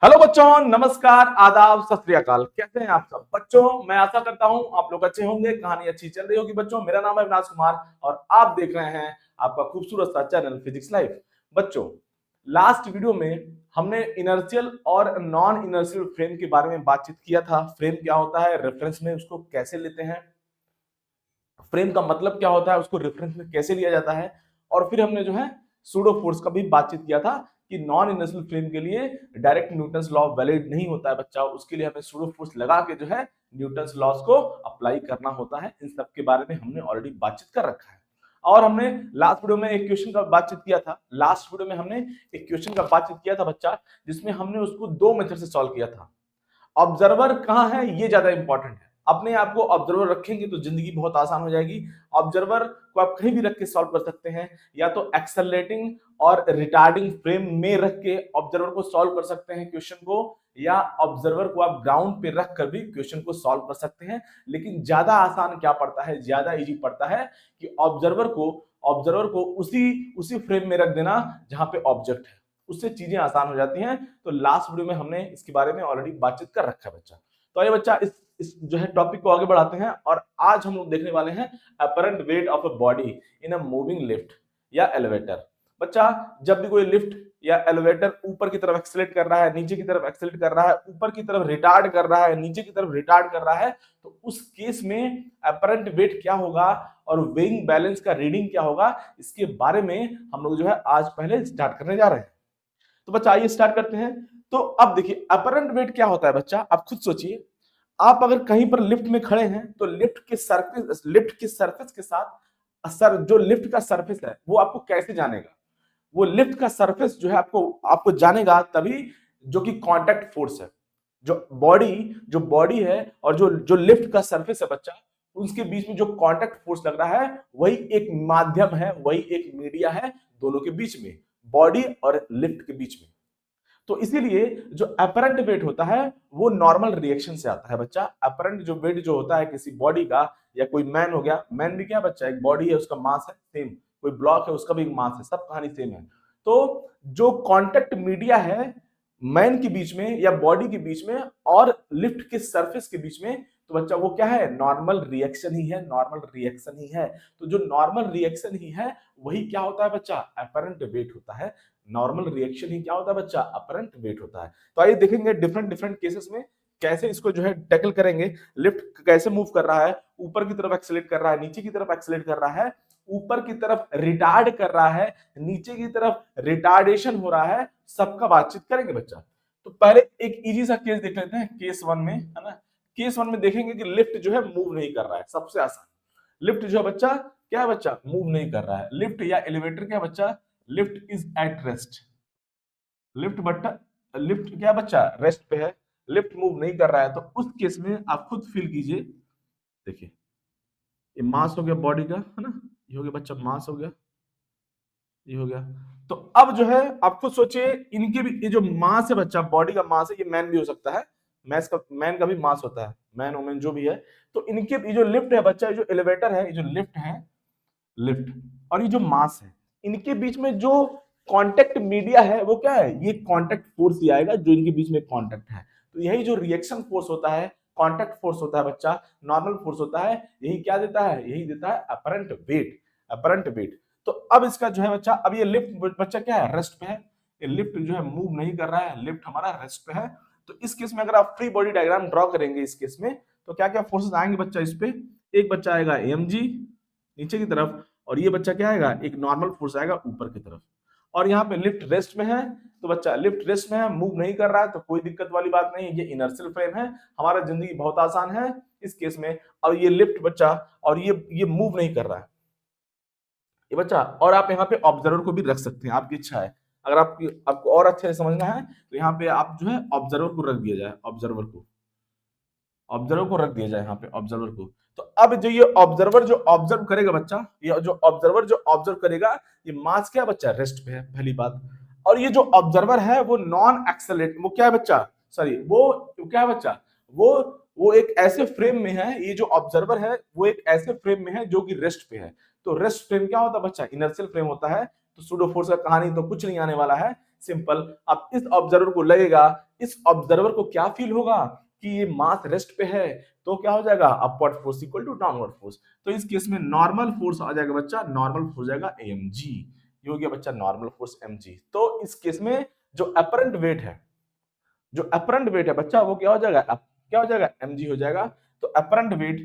Hello बच्चों, नमस्कार, आदाब, सत श्री अकाल। कैसे हैं आप सब बच्चों? मैं आशा करता हूं आप लोग अच्छे होंगे। कहानी अच्छी चल रही होगी बच्चों। मेरा नाम है अविनाश कुमार और आप देख रहे हैं आपका खूबसूरत सा चैनल फिजिक्स लाइफ। बच्चों, लास्ट वीडियो में हमने इनर्शियल और नॉन इनर्शियल फ्रेम के बारे में बातचीत किया था। फ्रेम क्या होता है, रेफरेंस में उसको कैसे लेते हैं, फ्रेम का मतलब क्या होता है, उसको रेफरेंस में कैसे लिया जाता है। और फिर हमने जो है सूडो फोर्स का भी बातचीत किया था कि नॉन इनर्शियल फ्रेम के लिए डायरेक्ट न्यूटन्स लॉ वैलिड नहीं होता है बच्चा। उसके लिए हमें सूडो फोर्स लगा के जो है न्यूटन्स लॉस को अप्लाई करना होता है। इन सब के बारे में हमने ऑलरेडी बातचीत कर रखा है। और हमने लास्ट वीडियो में एक क्वेश्चन का बातचीत किया था। लास्ट वीडियो में हमने एक क्वेश्चन का बातचीत किया था बच्चा, जिसमें हमने उसको दो मेथड से सॉल्व किया था। ऑब्जर्वर कहाँ है ये ज्यादा इंपॉर्टेंट है। अपने आप को ऑब्जर्वर रखेंगे तो जिंदगी बहुत आसान हो जाएगी। ऑब्जर्वर को आप कहीं भी रख के सॉल्व कर सकते हैं, या तो एक्सेलरेटिंग और रिटार्डिंग फ्रेम में रख के ऑब्जर्वर को सॉल्व कर सकते हैं क्वेश्चन को, या ऑब्जर्वर को आप ग्राउंड पे रख कर भी क्वेश्चन को सॉल्व कर सकते हैं। लेकिन ज्यादा आसान क्या पड़ता है, ज्यादा इजी पड़ता है कि ऑब्जर्वर को उसी उसी फ्रेम में रख देना जहां पे ऑब्जेक्ट है। उससे चीजें आसान हो जाती हैं। तो लास्ट वीडियो में हमने इसके बारे में ऑलरेडी बातचीत कर रखा है बच्चा। तो आइए बच्चा, इस जो है टॉपिक को आगे बढ़ाते हैं। और आज हम लोग देखने वाले हैं apparent weight of a body in a moving lift या एलिवेटर। बच्चा, जब भी कोई लिफ्ट या एलिवेटर ऊपर की तरफ एक्सेलेरेट कर रहा है, नीचे की तरफ एक्सेलेरेट कर रहा है, ऊपर की तरफ रिटार्ड कर रहा है, नीचे की तरफ रिटार्ड कर रहा है, तो उस केस में अपरेंट वेट क्या होगा और वेइंग बैलेंस का रीडिंग क्या होगा, इसके बारे में हम लोग जो है आज पहले स्टार्ट करने जा रहे हैं। तो बच्चा आइए स्टार्ट करते हैं। तो अब देखिए अपरेंट वेट क्या होता है बच्चा, आप खुद सोचिए। आप अगर कहीं पर लिफ्ट में खड़े हैं तो लिफ्ट के सरफेस के साथ जो लिफ्ट का सरफेस है वो आपको कैसे जानेगा? वो लिफ्ट का सरफेस जो है आपको आपको जानेगा तभी, जो कि कांटेक्ट फोर्स है। जो बॉडी है और जो जो लिफ्ट का सरफेस है बच्चा, उसके बीच में जो कांटेक्ट फोर्स लग रहा है वही एक माध्यम है, वही एक मीडिया है दोनों के बीच में, बॉडी और लिफ्ट के बीच में। तो इसीलिए जो अपरेंट वेट होता है वो नॉर्मल रिएक्शन से आता है बच्चा। अपरेंट जो वेट जो होता है किसी बॉडी का, या कोई मैन हो गया, मैन भी क्या बच्चा, एक बॉडी है उसका मास है सेम, कोई ब्लॉक है उसका भी मास है, सब कहानी सेम है। तो जो कांटेक्ट मीडिया है मैन के बीच में या बॉडी के बीच में और लिफ्ट के सरफेस के बीच में, तो बच्चा वो क्या है, नॉर्मल रिएक्शन ही है, नॉर्मल रिएक्शन ही है। तो जो नॉर्मल रिएक्शन ही है वही क्या होता है बच्चा, अपरेंट वेट होता है। नॉर्मल रिएक्शन ही क्या होता है बच्चा, अपरेंट वेट होता है। तो आइए देखेंगे डिफरेंट डिफरेंट केसेस में कैसे इसको जो है टैकल करेंगे। लिफ्ट कैसे मूव कर रहा है, ऊपर की तरफ एक्सेलेरेट कर रहा है, नीचे की तरफ एक्सेलेरेट कर रहा है, ऊपर की तरफ रिटार्ड कर रहा है, नीचे की तरफ रिटार्डेशन हो रहा है, सबका बातचीत करेंगे बच्चा। तो पहले एक इजी सा केस देख लेते हैं, केस वन में, है ना। केस वन में देखेंगे कि लिफ्ट जो है मूव नहीं कर रहा है, सबसे आसान। लिफ्ट जो है बच्चा क्या है बच्चा, मूव नहीं कर रहा है। लिफ्ट या एलिवेटर क्या है बच्चा, lift is at rest. Lift क्या बच्चा, रेस्ट पे है, लिफ्ट मूव नहीं कर रहा है। तो उस केस में आप खुद फील कीजिए। देखिए ये मास हो गया बॉडी का, है ना, ये हो गया बच्चा मास हो गया, ये हो गया। तो अब जो है आप खुद सोचिए, इनके भी ये जो मास है बच्चा, बॉडी का मास है, ये मैन भी हो सकता है, मैन का भी मास होता है, मैन वोमेन जो भी है। तो इनके ये जो लिफ्ट है बच्चा, ये जो एलिवेटर है, ये जो लिफ्ट है, लिफ्ट और ये जो मास है, इनके बीच में जो कांटेक्ट मीडिया है वो क्या है, ये कांटेक्ट फोर्स ही आएगा जो इनके बीच में कांटेक्ट है। तो यही जो रिएक्शन फोर्स होता है, कांटेक्ट फोर्स होता है बच्चा, नॉर्मल फोर्स होता है, यही क्या देता है, यही देता है अपरेंट वेट, अपरेंट वेट। तो अब इसका जो है बच्चा, अब ये लिफ्ट बच्चा क्या है, रेस्ट पे है। ये लिफ्ट जो है मूव नहीं कर रहा है, लिफ्ट हमारा रेस्ट पे है। तो इस केस में अगर आप फ्री बॉडी डायग्राम ड्रॉ करेंगे इस केस में, तो क्या क्या फोर्सेस आएंगे बच्चा इस पे। एक बच्चा आएगा mg नीचे की तरफ, और ये बच्चा क्या आएगा, एक नॉर्मल फोर्स आएगा ऊपर की तरफ। और यहाँ पे लिफ्ट रेस्ट में है, तो बच्चा लिफ्ट रेस्ट में है, मूव नहीं कर रहा है, तो कोई दिक्कत वाली बात नहीं, ये इनर्शियल फ्रेम है, हमारा जिंदगी बहुत आसान है इस केस में। और ये लिफ्ट बच्चा, और ये मूव नहीं कर रहा है ये बच्चा। और आप यहाँ पे ऑब्जर्वर को भी रख सकते हैं, आपकी इच्छा है। अगर आपको और अच्छे से समझना है तो यहाँ पे आप जो है ऑब्जर्वर को रख दिया जाए, ऑब्जर्वर को रख दिया जाए यहाँ पे, ऑब्जर्वर को। तो अब जो ये ऑब्जर्वर जो ऑब्जर्व करेगा बच्चा, ये जो ऑब्जर्वर जो ऑब्जर्व करेगा, ये मास क्या बच्चा, रेस्ट पे है, पहली बात। और ये जो ऑब्जर्वर है वो नॉन एक्सेलरेट, वो क्या है बच्चा, सॉरी वो क्या है बच्चा, वो वो एक ऐसे फ्रेम में है, ये जो ऑब्जर्वर है वो एक ऐसे फ्रेम में है जो कि रेस्ट पे है। तो रेस्ट फ्रेम क्या होता है बच्चा, इनर्शियल फ्रेम होता है। तो सूडो फोर्स का कहानी तो कुछ नहीं आने वाला है, सिंपल। अब इस ऑब्जर्वर को लगेगा इस ऑब्जर्वर को क्या फील होगा कि ये मास रेस्ट पे है, तो क्या हो जाएगा upward force equal to downward force. तो इस केस में नॉर्मल फोर्स आ जाएगा बच्चा, नॉर्मल फोर्स हो जाएगा mg, ये हो गया बच्चा नॉर्मल फोर्स mg। तो इस केस में जो अपरेंट वेट है, जो अपरेंट वेट है बच्चा वो क्या हो जाएगा, क्या हो जाएगा mg हो जाएगा। तो अपरेंट वेट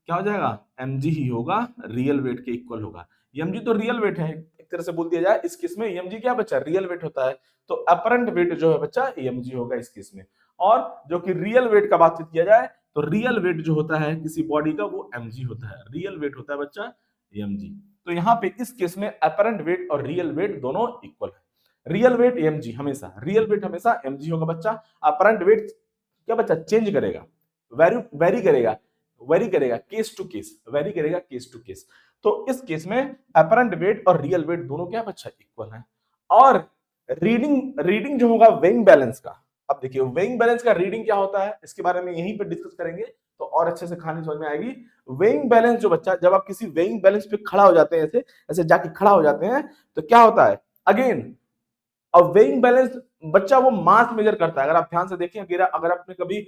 क्या हो जाएगा, mg ही होगा, रियल वेट के इक्वल होगा। mg तो रियल वेट है, एक तरह से बोल दिया जाए इस केस में mg क्या बच्चा, रियल वेट होता है। तो अपरेंट वेट जो है बच्चा mg होगा इस केस में। और जो कि रियल वेट का बात किया जाए तो रियल वेट जो होता है किसी बॉडी का वो mg होता है, रियल वेट होता है बच्चा mg। तो यहाँ पे इस केस में अपरेंट वेट और रियल वेट दोनों इक्वल है। रियल वेट mg हमेशा, रियल वेट हमेशा mg होगा बच्चा। अपरेंट वेट क्या बच्चा चेंज करेगा, वेरी करेगा, वेरी करेगा केस टू केस, वेरी करेगा केस टू केस। तो इस केस में अपरेंट वेट और रियल वेट दोनों क्या बच्चा इक्वल है। और रीडिंग जो होगा वेइंग बैलेंस का, अब देखिए वेइंग बैलेंस का रीडिंग क्या होता है इसके बारे में यहीं पे डिस्कस करेंगे तो और अच्छे से कहानी समझ में आएगी। वेइंग बैलेंस जो बच्चा, जब आप किसी वेइंग बैलेंस पे खड़ा हो जाते हैं, ऐसे ऐसे जाके खड़ा हो जाते हैं, तो क्या होता है अगेन, अब वेइंग बैलेंस बच्चा वो मास मेजर करता है। अगर आप ध्यान से देखें, अगर आपने कभी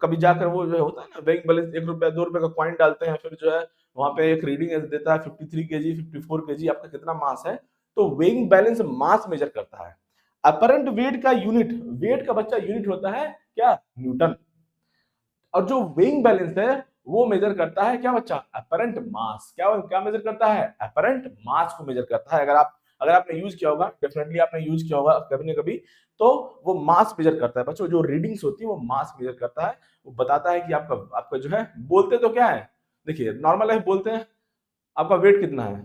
कभी जाकर वो जो होता है ना वेइंग बैलेंस, 1 रुपया 2 रुपए का कॉइन डालते हैं, फिर जो है वहां पे एक रीडिंग देता है 53 केजी 54 केजी, आपका कितना मास है। तो वेइंग बैलेंस मास मेजर करता है। अपरेंट वेट का यूनिट, वेट का बच्चा यूनिट होता है क्या, न्यूटन। और जो वेइंग बैलेंस है वो मेजर करता है क्या बच्चा, अपरेंट मास। क्या क्या मेजर करता है, अपरेंट मास को मेजर करता है। अगर आपने यूज किया होगा, डेफिनेटली आपने यूज किया होगा कभी ना कभी, तो वो मास मेजर करता है बच्चों। जो रीडिंग्स होती है वो मास मेजर करता है, वो बताता है कि आपका जो है, बोलते तो क्या है, देखिए नॉर्मल लाइफ बोलते हैं आपका वेट कितना है।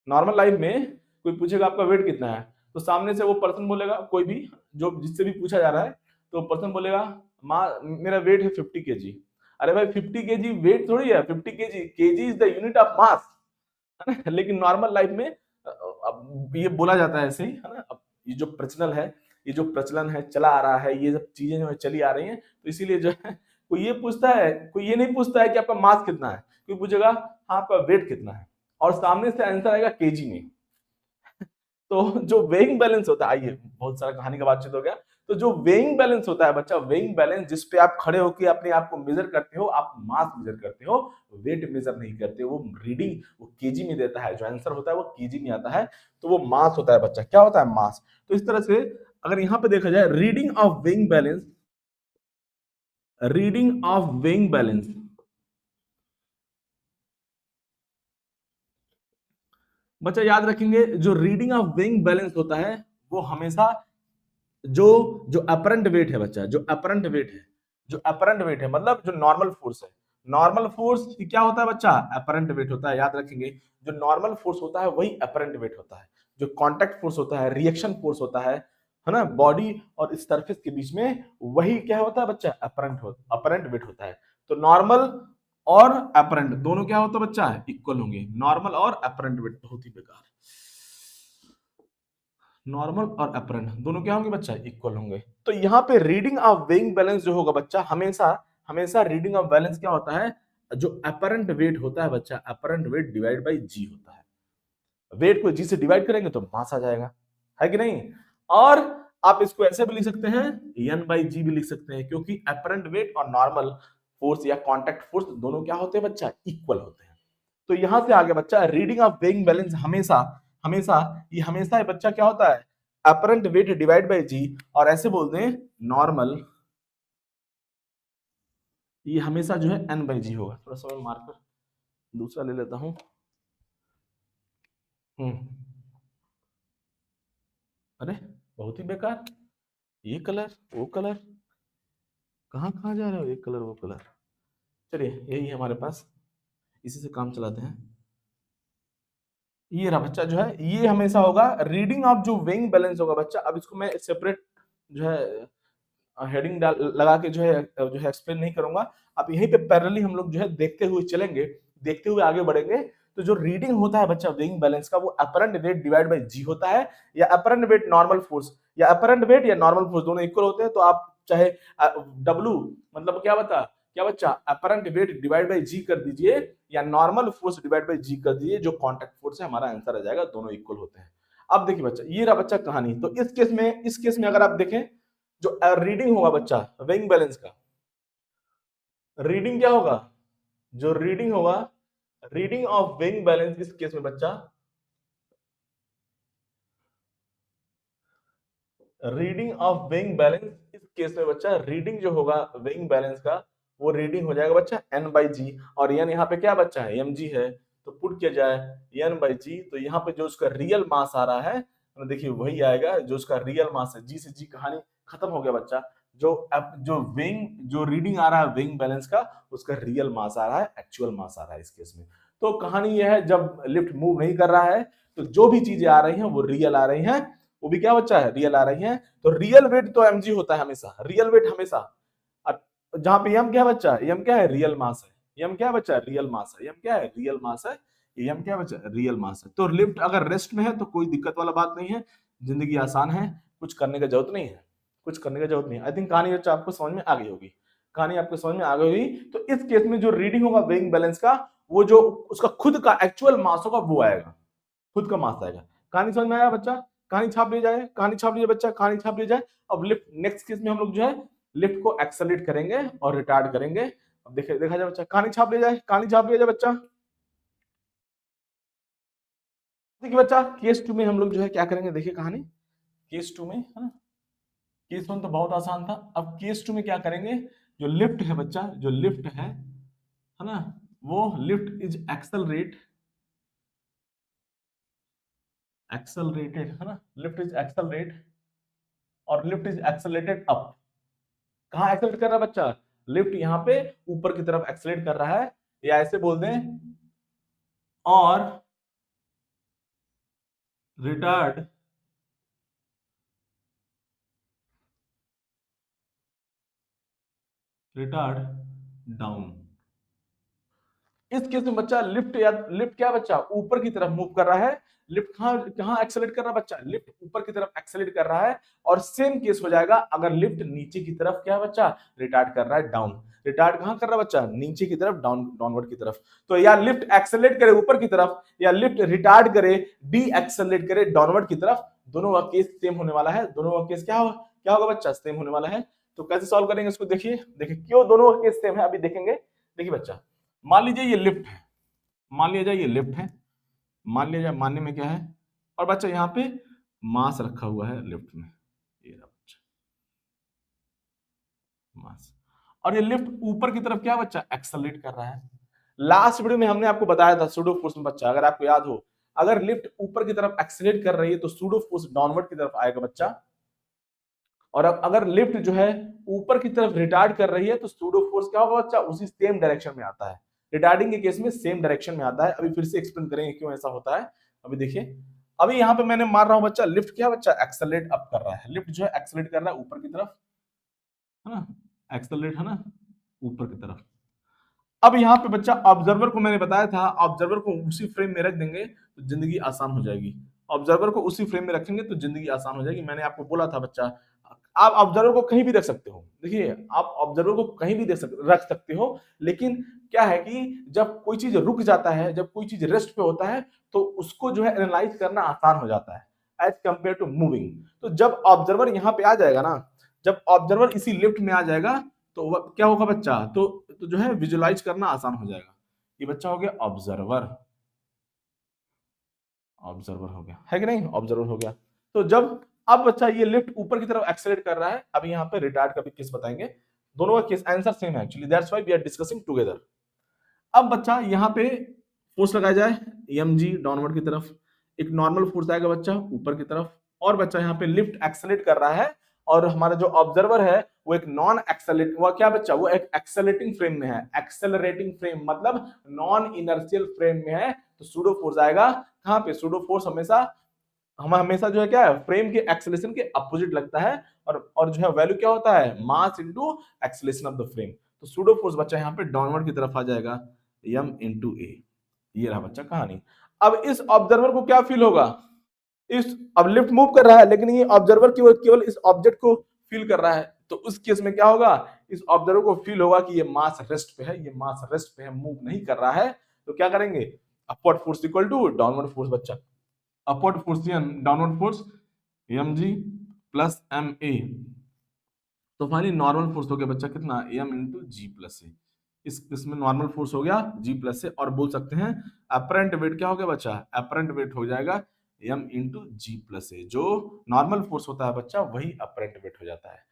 नॉर्मल लाइफ में कोई पूछेगा आपका वेट कितना है, तो सामने से वो पर्सन बोलेगा, कोई भी जो जिससे भी पूछा जा रहा है, तो पर्सन बोलेगा मेरा वेट है 50 केजी। अरे भाई 50 केजी वेट थोड़ी है, 50 KG, KG is the unit of mass, है ना। लेकिन नॉर्मल लाइफ में अब ये बोला जाता है ऐसे ही, है ना। अब ये जो प्रचलन है, ये जो प्रचलन है चला आ रहा है, ये सब चीजें जो है चली आ रही हैं, तो इसीलिए जो है कोई ये पूछता है, कोई ये नहीं पूछता है कि आपका मास कितना है, कोई पूछेगा हाँ आपका वेट कितना है, और सामने से आंसर आएगा केजी में। तो जो वेइंग बैलेंस होता है, आइए बहुत सारा कहानी का बातचीत हो गया। तो जो वेइंग बैलेंस होता है बच्चा, वेइंग बैलेंस जिस पे आप खड़े होकर अपने आप को मेजर करते हो, आप मास मेजर करते हो, वेट मेजर नहीं करते। वो रीडिंग वो केजी में देता है, जो आंसर होता है वो केजी में आता है, तो वो मास होता है बच्चा। क्या होता है, मास। तो इस तरह से अगर यहाँ पे देखा जाए, reading of weighing balance, reading of weighing balance, बच्चा याद रखेंगे जो रीडिंग ऑफ वेइंग बैलेंस होता है वो हमेशा जो जो अपरेंट वेट है बच्चा, जो अपरेंट वेट है, जो अपरेंट वेट है मतलब जो नॉर्मल फोर्स है, नॉर्मल फोर्स क्या होता है बच्चा, अपरेंट वेट होता है। याद रखेंगे जो नॉर्मल फोर्स होता है वही अपरेंट वेट होता है। जो कांटेक्ट फोर्स होता है, रिएक्शन फोर्स होता है ना, बॉडी और इस सरफेस के बीच में, वही क्या होता है बच्चा, अपरेंट वेट होता है। तो नॉर्मल और अपरेंट दोनों क्या होता है बच्चा, इक्वल होंगे। नॉर्मल और अपरेंट वेट, बहुत ही बेकार, नॉर्मल और अपरेंट दोनों क्या होंगे बच्चा, इक्वल होंगे। तो यहाँ पे रीडिंग ऑफ वेइंग बैलेंस जो होगा बच्चा, हमेशा हमेशा रीडिंग ऑफ बैलेंस क्या होता है, जो अपरेंट वेट होता है बच्चा, अपरेंट वेट डिवाइड बाई जी होता है। वेट को जी से डिवाइड करेंगे तो मास आ जाएगा, है कि नहीं। और आप इसको ऐसे भी लिख सकते हैं, एन बाई जी भी लिख सकते हैं, क्योंकि अपरेंट वेट और नॉर्मल फोर्स या कॉन्टैक्ट फोर्स दोनों क्या होते हैं बच्चा, इक्वल होते हैं। तो यहां से आगे बच्चा रीडिंग ऑफ वेइंग बैलेंस हमेशा हमेशा ये हमेशा बच्चा क्या होता है, अपरेंट वेट डिवाइड बाय जी, और ऐसे बोल दें नॉर्मल, ये हमेशा जो है एन बाई जी होगा। थोड़ा सा मैं मार्कर दूसरा ले लेता हूं। हम्म, अरे बहुत ही बेकार, ये कलर वो कलर, कहाँ कहाँ जा रहे हो, एक कलर वो कलर। चलिए यही है हमारे पास, इसी से काम चलाते हैं। ये रहा बच्चा जो है, ये हमेशा होगा रीडिंग ऑफ जो वेइंग बैलेंस होगा बच्चा। अब इसको मैं सेपरेट जो है हेडिंग लगा के जो है एक्सप्लेन नहीं करूंगा। अब यहीं पे पैरेलली हम लोग जो है देखते हुए चलेंगे, देखते हुए आगे बढ़ेंगे। तो जो रीडिंग होता है बच्चा वेइंग बैलेंस का, वो अपरेंट वेट डिवाइड बाय जी होता है, या अपरेंट वेट नॉर्मल फोर्स, या अपरेंट वेट या नॉर्मल फोर्स दोनों इक्वल होते हैं। तो आप चाहे डब्लू मतलब क्या बच्चा अपरेंट वेट डिवाइड बाय जी कर दीजिए, या नॉर्मल फोर्स डिवाइड बाय जी कर दीजिए, जो कांटेक्ट फोर्स है हमारा आंसर आ जाएगा, दोनों इक्वल होते हैं। अब देखिए बच्चा, ये रहा बच्चा कहानी। तो इस केस में अगर आप देखें जो रीडिंग होगा बच्चा विंग बैलेंस का, रीडिंग क्या होगा, जो रीडिंग होगा, रीडिंग ऑफ विंग बैलेंस इस केस में बच्चा, रीडिंग ऑफ विंग बैलेंस इस केस में बच्चा, रीडिंग जो होगा विंग बैलेंस का वो रीडिंग हो जाएगा बच्चा n बाई जी, और n यहाँ पे क्या बच्चा है mg है, तो पुट किया जाए n बाई जी, तो यहाँ पे जो उसका रियल मास आ रहा है तो देखिए वही आएगा जो उसका रियल मास है, जी से जी कहानी खत्म हो गया बच्चा। जो अब जो विंग जो रीडिंग आ रहा है विंग बैलेंस का उसका रियल मास आ रहा है, एक्चुअल मास आ रहा है इस केस में। तो कहानी यह है जब लिफ्ट मूव नहीं कर रहा है तो जो भी चीजें आ रही हैं वो रियल आ रही हैं, वो भी क्या बच्चा है रियल आ रही है। तो रियल वेट तो mg होता है हमेशा, रियल वेट हमेशा, जहां पे m क्या है बच्चा, m क्या है रियल मास है, m क्या है बच्चा रियल मास है, m क्या है रियल मास है, m क्या है बच्चा रियल मास है। तो लिफ्ट अगर रेस्ट में है तो कोई दिक्कत वाला बात नहीं है, जिंदगी आसान है, कुछ करने का जरूरत नहीं है, कुछ करने का जरूरत नहीं है। आई थिंक कहानी बच्चा आपको समझ में आ गई होगी, कहानी आपको समझ में आ गई होगी। तो इस केस में जो रीडिंग होगा वेइंग बैलेंस का, वो जो उसका खुद का एक्चुअल मास होगा वो आएगा, खुद का मास आएगा। कहानी समझ में आया बच्चा, कहानी छाप ली जाए, कहानी छाप लीजिए बच्चा, कहानी छाप ली जाए। अब लिफ्ट नेक्स्ट केस में हम लोग जो है लिफ्ट को एक्सेलरेट करेंगे और रिटार्ड करेंगे। अब देखे देखा जाए बच्चा, कहानी छाप ली जाए, कहानी छाप लिया जाए बच्चा। देखिए बच्चा केस 2 में हम लोग जो है क्या करेंगे, देखिए कहानी केस 2 में है ना, केस 1 तो बहुत आसान था, अब केस 2 में क्या करेंगे, जो लिफ्ट है बच्चा, जो लिफ्ट है ना, वो लिफ्ट इज एक्सेलरेटेड है ना, लिफ्ट इज एक्सेलरेट और लिफ्ट इज एक्सेलरेटेड अप। कहां एक्सेलरेट कर रहा है बच्चा, लिफ्ट यहां पे ऊपर की तरफ एक्सेलरेट कर रहा है, या ऐसे बोल दें और रिटार्ड रिटार्ड डाउन। इस केस में बच्चा लिफ्ट या लिफ्ट क्या बच्चा ऊपर की तरफ मूव कर रहा है, लिफ्ट कहां कहां एक्सेलरेट कर रहा है बच्चा, लिफ्ट ऊपर की तरफ एक्सेलरेट कर रहा है। और सेम केस हो जाएगा अगर लिफ्ट नीचे की तरफ क्या बच्चा रिटार्ड कर रहा है डाउन, रिटार्ड कहां कर रहा है बच्चा नीचे की तरफ, डाउनवर्ड की तरफ। तो या लिफ्ट एक्सेलरेट करे ऊपर की तरफ या लिफ्ट रिटार्ड करे डी एक्सेलरेट करे डाउनवर्ड की तरफ, दोनों का केस सेम होने वाला है, दोनों का केस क्या होगा बच्चा सेम होने वाला है। तो कैसे सॉल्व करेंगे इसको, देखिए देखिए क्यों दोनों का केस सेम है अभी देखेंगे। देखिए बच्चा मान लीजिए ये लिफ्ट है, मान लिया जाए ये लिफ्ट है, मान लिया जाए मानने में क्या है, और बच्चा यहाँ पे मास रखा हुआ है लिफ्ट में, ये रहा बच्चा मास, और ये लिफ्ट ऊपर की तरफ क्या बच्चा एक्सेलरेट कर रहा है। लास्ट वीडियो में हमने आपको बताया था सूडो फोर्स में बच्चा, अगर आपको याद हो, अगर लिफ्ट ऊपर की तरफ एक्सेलरेट कर रही है तो सूडो फोर्स डाउनवर्ड की तरफ आएगा बच्चा, और अब अगर लिफ्ट जो है ऊपर की तरफ रिटार्ड कर रही है तो सूडो फोर्स क्या होगा बच्चा उसी सेम डायरेक्शन में आता है, रिटार्डिंग के केस में सेम डायरेक्शन में आता है। अभी फिर से एक्सप्लेन करेंगे क्यों ऐसा होता है। अभी देखिए अभी यहाँ पे मैंने मार रहा हूं बच्चा लिफ्ट क्या बच्चा एक्सेलरेट अप कर रहा है, लिफ्ट जो है एक्सेलरेट कर रहा है ऊपर की तरफ है ना, एक्सेलरेट है ना ऊपर की तरफ। अब यहाँ पे बच्चा ऑब्जर्वर को मैंने बताया था, ऑब्जर्वर को उसी फ्रेम में रख देंगे तो जिंदगी आसान हो जाएगी, ऑब्जर्वर को उसी फ्रेम में रखेंगे तो जिंदगी आसान हो जाएगी। मैंने आपको बोला था बच्चा आप ऑब्जर्वर को कहीं भी रख सकते हो, देखिए आप ऑब्जर्वर को कहीं भी रख सकते हो, लेकिन क्या है कि जब कोई चीज रुक जाता है, जब कोई चीज रेस्ट पे होता है तो उसको जो है एनालाइज करना आसान हो जाता है एज कंपेयर टू मूविंग। तो जब ऑब्जर्वर यहाँ पे आ जाएगा ना, जब ऑब्जर्वर इसी लिफ्ट में आ जाएगा तो क्या होगा बच्चा, तो जो है विजुलाइज करना आसान हो जाएगा। ये बच्चा हो गया ऑब्जर्वर, ऑब्जर्वर हो गया है कि नहीं, ऑब्जर्वर हो गया। तो जब अब बच्चा ये लिफ्ट ऊपर की तरफ एक्सेलरेट कर रहा है, अभी यहाँ पे रिटार्ड का भी केस बताएंगे, दोनों का केस आंसर सेम है actually, that's why we are discussing together. अब बच्चा यहाँ पे फोर्स लगाया जाए mg डाउनवर्ड की तरफ, एक नॉर्मल फोर्स आएगा बच्चा ऊपर की तरफ, और बच्चा यहाँ पे लिफ्ट एक्सेलरेट कर रहा है, और हमारा जो ऑब्जर्वर है वो एक नॉन एक्सेलरेट, वो क्या बच्चा वो एक एक्सेलरेटिंग फ्रेम में है, एक्सेलरेटिंग फ्रेम मतलब नॉन इनर्शियल फ्रेम में है। तो सूडो फोर्स आएगा कहां पे, सूडो फोर्स हमेशा हम हमेशा जो है क्या है फ्रेम के एक्सेलरेशन के अपोजिट लगता है, और जो है वैल्यू क्या होता है mass into acceleration of the frame. तो सूडो फोर्स बच्चा यहाँ पे डाउनवर्ड की तरफ आ जाएगा m इंटू ए, ये रहा बच्चा कहानी। अब इस ऑब्जर्वर को क्या फील होगा, इस अब लिफ्ट मूव कर रहा है लेकिन ये ऑब्जर्वर केवल इस ऑब्जेक्ट को फील कर रहा है, तो उस केस में क्या होगा, इस ऑब्जर्वर को फील होगा कि ये मास रेस्ट पे है, ये मास रेस्ट पे है, मूव नहीं कर रहा है। तो क्या करेंगे, upward force equal to downward force बच्चा, upward force downward force mg plus ma, तो फाइनली नॉर्मल फोर्स हो गया बच्चा कितना, m into ji plus a. इसमें नॉर्मल फोर्स हो गया जी प्लस ए, और बोल सकते हैं अपरेंट वेट क्या हो गया बच्चा, अपरेंट वेट हो जाएगा m इंटू जी प्लस ए। जो नॉर्मल फोर्स होता है बच्चा वही अपरेंट वेट हो जाता है।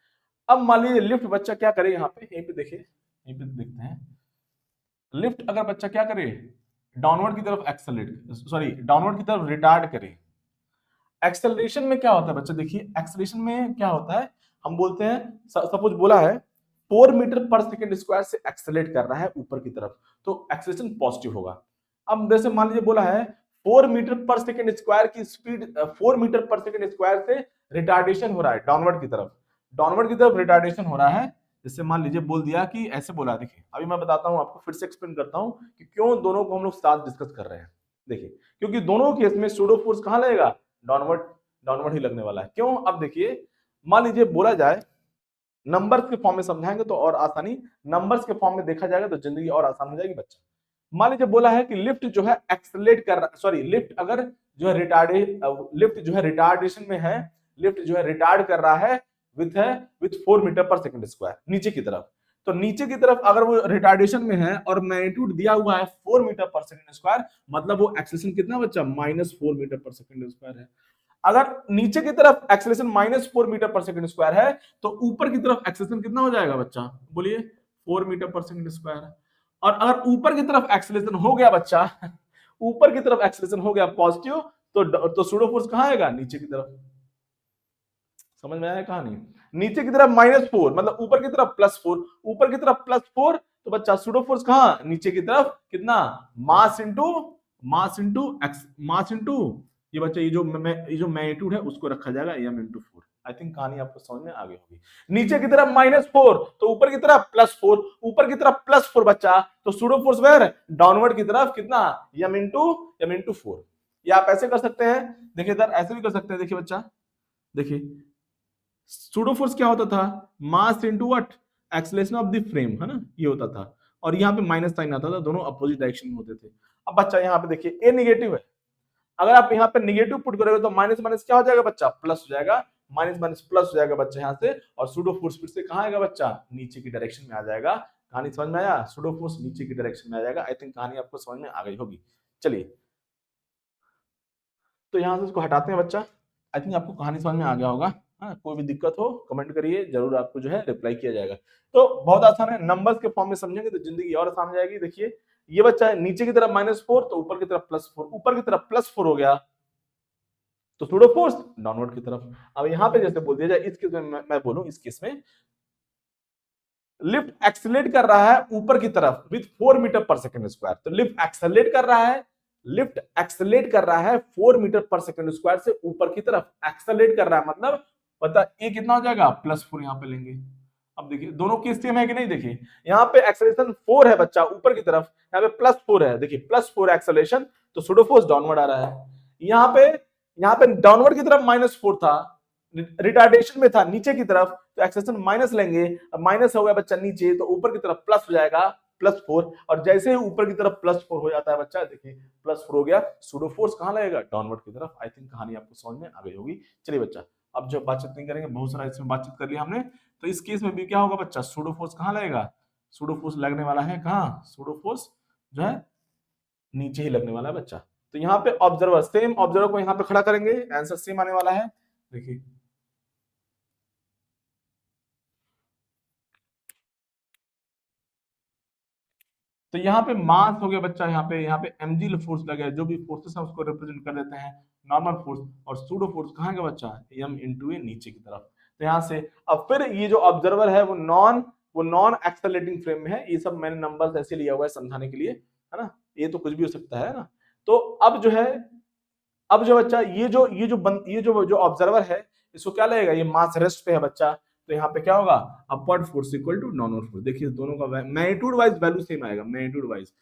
अब मान लीजिए लिफ्ट बच्चा क्या करे, यहाँ पे यहीं पे देखिए, यहीं पे देखते हैं, लिफ्ट अगर बच्चा क्या करे, डाउनवर्ड की तरफ एक्सेलरेट, सॉरी डाउनवर्ड की तरफ रिटार्ड करे। एक्सेलरेशन में क्या होता है बच्चा, देखिए एक्सेलरेशन में क्या होता है, हम बोलते हैं सपोज बोला है 4 मीटर पर सेकंड स्क्वायर से एक्सेलरेट कर रहा है ऊपर की तरफ, तो एक्सेलरेशन पॉजिटिव होगा। अब जैसे मान लीजिए बोला है 4 मीटर पर सेकंड स्क्वायर की speed, 4 metre per second square से रिटार्डेशन हो रहा है डाउनवर्ड की तरफ, डाउनवर्ड की तरफ रिटार्डेशन हो रहा है। जैसे मान लीजिए बोल दिया कि ऐसे बोला, देखिए अभी मैं बताता हूं आपको, फिर से एक्सप्लेन करता हूं कि क्यों दोनों को हम लोग साथ डिस्कस कर रहे हैं। देखिए क्योंकि दोनों केस में सूडो फोर्स कहां लगेगा, डाउनवर्ड, डाउनवर्ड ही लगने वाला है। क्यों, अब देखिए मान लीजिए बोला जाए नंबर्स के फॉर्म में समझाएंगे तो और आसानी, नंबर्स के फॉर्म में देखा जाएगा तो जिंदगी और आसान हो जाएगी बच्चा। मान लीजिए बोला है कि लिफ्ट जो है एक्सेलरेट कर रहा, सॉरी लिफ्ट अगर जो है लिफ्ट जो है रिटार्डेशन में है, लिफ्ट जो है रिटार्ड कर रहा है with 4 metre per second square नीचे की तरफ। तो नीचे की तरफ अगर वो रिटार्डेशन में है और मैग्नीट्यूड दिया हुआ है 4 मीटर पर सेकंड स्क्वायर, मतलब वो एक्सेलरेशन कितना बच्चा, -4 मीटर पर सेकंड स्क्वायर है। अगर नीचे की तरफ acceleration -4 metre per second square है तो ऊपर की तरफ एक्सेलरेशन कितना हो जाएगा बच्चा, बोलिए 4 मीटर पर सेकंड स्क्वायर। और अगर ऊपर की तरफ एक्सेलरेशन हो गया बच्चा, ऊपर की तरफ एक्सेलरेशन हो गया पॉजिटिव, तो सूडो फोर्स कहां आएगा, नीचे की तरफ। समझ में आया कहानी, नीचे की तरफ -4 मतलब ऊपर की तरफ +4, ऊपर की तरफ +4, तो बच्चा सूडो फोर्स कहां, नीचे की तरफ कितना, मास इंटू मास इंटू ये बच्चा, ये जो मैग्नीट्यूड है उसको रखा जाएगा m इंटू 4। आई थिंक कहानी आपको समझ में आ गई होगी। नीचे की तरफ -4 तो ऊपर की तरफ +4, ऊपर की तरफ +4 बच्चा, तो सूडो फोर्स वेयर डाउनवर्ड की तरफ कितना, m इंटू 4। ये आप ऐसे कर सकते हैं, देखिए इधर ऐसे भी कर सकते हैं। देखिए बच्चा, देखिए सूडो फोर्स क्या होता था, mass into what, acceleration of the frame, है ना, ये होता था। और यहाँ पे माइनस साइन आता था, दोनों अपोजिट डायरेक्शन में होते थे। अब बच्चा यहाँ पे देखिए ए निगेटिव है, अगर आप यहाँ पे निगेटिव पुट करोगे तो माइनस माइनस क्या हो जाएगा बच्चा, प्लस हो जाएगा, माइनस माइनस प्लस हो जाएगा बच्चा यहाँ से, और सूडो फोर्स फिर से कहाँ आएगा बच्चा, नीचे की डायरेक्शन में आ जाएगा। कहानी समझ में आया, सूडो फोर्स नीचे की डायरेक्शन में आ जाएगा। आई थिंक कहानी आपको समझ में आ गई होगी। चलिए तो यहाँ से इसको हटाते हैं बच्चा। आई थिंक आपको कहानी समझ में आ गया होगा। हाँ, कोई भी दिक्कत हो कमेंट करिए, जरूर आपको जो है रिप्लाई किया जाएगा। तो बहुत आसान है, नंबर्स के फॉर्म में समझेंगे तो जिंदगी और आसान हो जाएगी। देखिए ये बच्चा है नीचे की तरफ -4 तो ऊपर की तरफ +4, ऊपर की तरफ +4 हो गया तो सूडो फोर्स डाउनवर्ड की तरफ। अब यहाँ पे जैसे बोल दिया जाए, इस केस में मैं बोलूं, इस केस में लिफ्ट एक्सेलरेट कर रहा है ऊपर की तरफ with 4 metre per second square. तो लिफ्ट एक्सेलरेट कर रहा है, लिफ्ट एक्सेलरेट कर रहा है 4 मीटर पर सेकंड स्क्वायर से ऊपर की तरफ एक्सेलरेट कर रहा है, मतलब पता ये कितना हो जाएगा, +4 यहाँ पे लेंगे। अब देखिए दोनों केस सेम है कि नहीं, देखिए यहाँ पे एक्सेलरेशन 4 है बच्चा ऊपर की तरफ, यहाँ पे +4 है, देखिए +4 एक्सेलरेशन, तो सूडो फोर्स डाउनवर्ड आ रहा है। यहाँ पे डाउनवर्ड की तरफ -4 था, रिटार्डेशन में था नीचे की तरफ, तो एक्सेलरेशन माइनस लेंगे। अब माइनस हो गया बच्चा नीचे, तो ऊपर की तरफ प्लस हो जाएगा +4, और जैसे ही ऊपर की तरफ +4 हो जाता है बच्चा, देखिए +4 हो गया, सूडो फोर्स कहां लगेगा, डाउनवर्ड की तरफ। आई थिंक कहानी आपको समझ में आ गई होगी। चलिए बच्चा अब जो बातचीत नहीं करेंगे, बहुत सारा इसमें बातचीत कर लिया हमने, तो इस केस में भी क्या होगा बच्चा, सूडो फोर्स कहां लगेगा, सूडो फोर्स लगने वाला है कहां, सूडो फोर्स जो है नीचे ही लगने वाला है बच्चा। तो यहाँ पे ऑब्जर्वर, सेम ऑब्जर्वर को यहाँ पे खड़ा करेंगे, आंसर सेम आने वाला है। देखिए तो यहाँ पे मास हो गया बच्चा, यहाँ पे mg फोर्स लगे, जो भी फोर्सेस है उसको रिप्रेजेंट कर देते हैं नॉर्मल फोर्स, और सूडो फोर्स कहाँ है बच्चा, m इंटू ए नीचे की तरफ। तो यहाँ से अब फिर ये जो ऑब्जर्वर है वो नॉन एक्सेलरेटिंग फ्रेम में है। ये सब मैंने नंबर्स ऐसे लिया हुआ है समझाने के लिए, है ना, ये तो कुछ भी हो सकता है ना। तो अब जो है, अब जो बच्चा ये जो ऑब्जर्वर है, इसको क्या लगेगा, ये मास रेस्ट पे है बच्चा, तो यहाँ पे क्या होगा, upward force equal to downward force. देखिए दोनों का मैग्नीट्यूड वाइज वैल्यू सेम आएगा, magnitude wise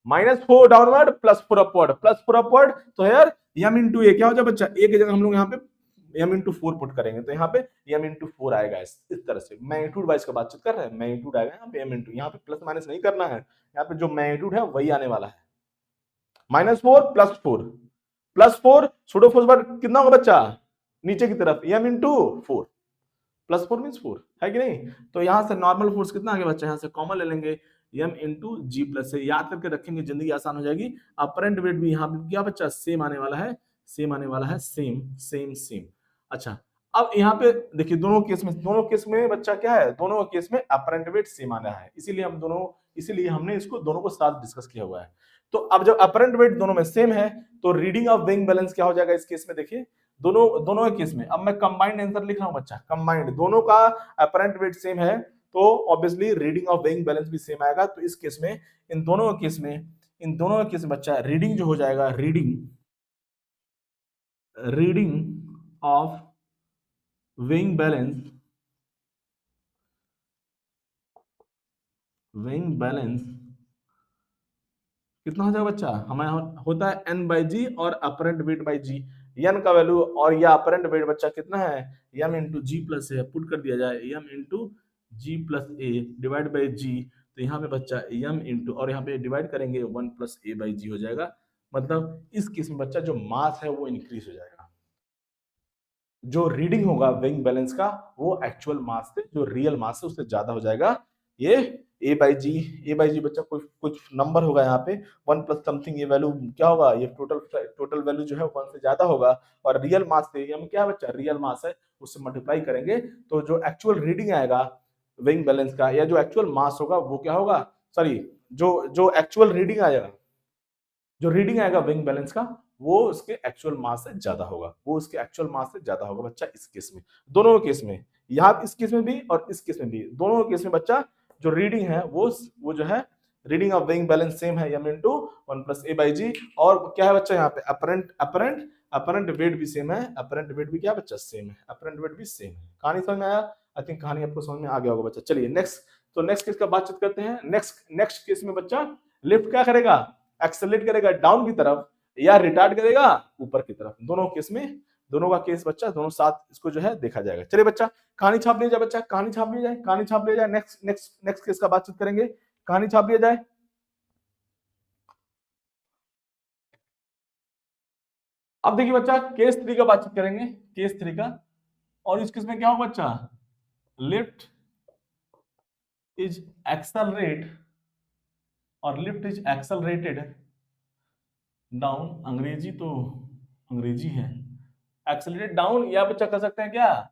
-4 downward +4 upward, +4 upward, तो यार m इंटू ए क्या हो जाए बच्चा, ए की जगह हम लोग यहाँ पे m इंटू 4 पुट करेंगे, तो यहाँ पे m इंटू 4 आएगा। इस तरह से मैग्नीट्यूड वाइज का बातचीत कर रहे हैं, मैग्नीट्यूड आएगा यहाँ पे m इंटू, यहाँ पे प्लस माइनस नहीं करना है, यहाँ पे जो मैग्नीट्यूड है वही आने वाला है, -4 +4 सूडो फोर्स पर कितना होगा बच्चा, नीचे की तरफ m इंटू 4, +4 मीन्स 4 है कि नहीं। तो यहाँ से नॉर्मल फोर्स कितना आ गया बच्चा, यहाँ से कॉमन ले लेंगे m इंटू जी प्लस से, याद करके रखेंगे, जिंदगी आसान हो जाएगी। अपरेंट वेट भी यहाँ पे क्या बच्चा सेम आने वाला है, सेम आने वाला है, सेम सेम सेम। अच्छा अब यहाँ पे देखिए दोनों केस में बच्चा क्या है, दोनों केस में अपरेंट वेट सेम आना है, इसीलिए हमने इसको दोनों को साथ डिस्कस किया हुआ है। तो अब जब अपरेंट वेट दोनों में सेम है तो रीडिंग ऑफ वेइंग बैलेंस क्या हो जाएगा इस केस में, देखिए दोनों के केस में। अब मैं कंबाइंड आंसर लिख रहा हूं बच्चा, कंबाइंड दोनों का अपरेंट वेट सेम है तो obviously reading of weighing balance भी सेम आएगा। तो इस केस में इन दोनों केस में बच्चा रीडिंग जो हो जाएगा, रीडिंग ऑफ वेइंग बैलेंस कितना हो जाएगा बच्चा, हमारा होता है n बाई जी और apparent weight by g. n का वैल्यू और या अपरेंट वेट बच्चा कितना है, m into ji plus a, put कर दिया जाए m into ji plus a divide by g. तो यहाँ पे बच्चा m इंटू और यहाँ पे डिवाइड करेंगे 1 प्लस ए बाई जी हो जाएगा। मतलब इस केस में बच्चा जो मास है वो इंक्रीज हो जाएगा, जो रीडिंग होगा वेइंग बैलेंस का वो एक्चुअल मास से, जो रियल मास है उससे ज्यादा हो जाएगा। ये ए बाई जी बच्चा कुछ नंबर होगा यहाँ पे 1 प्लस समथिंग, ये वैल्यू क्या होगा, ये टोटल वैल्यू जो है 1 से ज्यादा होगा। और रियल मास से हम क्या बच्चा, रियल मास है उससे मल्टीप्लाई करेंगे तो जो एक्चुअल रीडिंग आएगा वेइंग बैलेंस का या जो एक्चुअल मास होगा वो क्या होगा, सॉरी जो एक्चुअल रीडिंग आएगा वेइंग बैलेंस का वो उसके एक्चुअल मास से ज्यादा होगा, बच्चा इस केस में, दोनों केस में, यहाँ इस केस में भी और इस केस में भी, दोनों केस में बच्चा जो रीडिंग है वो जो है reading of weighing balance same है m into 1 plus a by g. और क्या है बच्चा यहाँ पे अपरेंट वेट भी सेम है, अपरेंट वेट भी क्या बच्चा सेम है, अपरेंट वेट भी सेम है। कहानी समझ में आया, आई थिंक कहानी आपको समझ में आ गया होगा बच्चा। चलिए नेक्स्ट केस का बातचीत करते हैं। नेक्स्ट केस में बच्चा लिफ्ट क्या करेगा, एक्सेलरेट करेगा डाउन की तरफ या रिटार्ड करेगा ऊपर की तरफ। दोनों का केस बच्चा दोनों साथ इसको जो है देखा जाएगा। चलिए बच्चा कहानी छाप लिया जाए, बच्चा कहानी छाप लिया जाए। नेक्स्ट केस का बातचीत करेंगे, कहानी छाप लिया जाए। अब देखिए बच्चा केस 3 का बातचीत करेंगे, केस 3 का। और इस केस में क्या होगा बच्चा, लिफ्ट इज एक्सेलरेटेड डाउन, अंग्रेजी है, एक्सेलरेटेड डाउन या बच्चा कर सकते हैं क्या,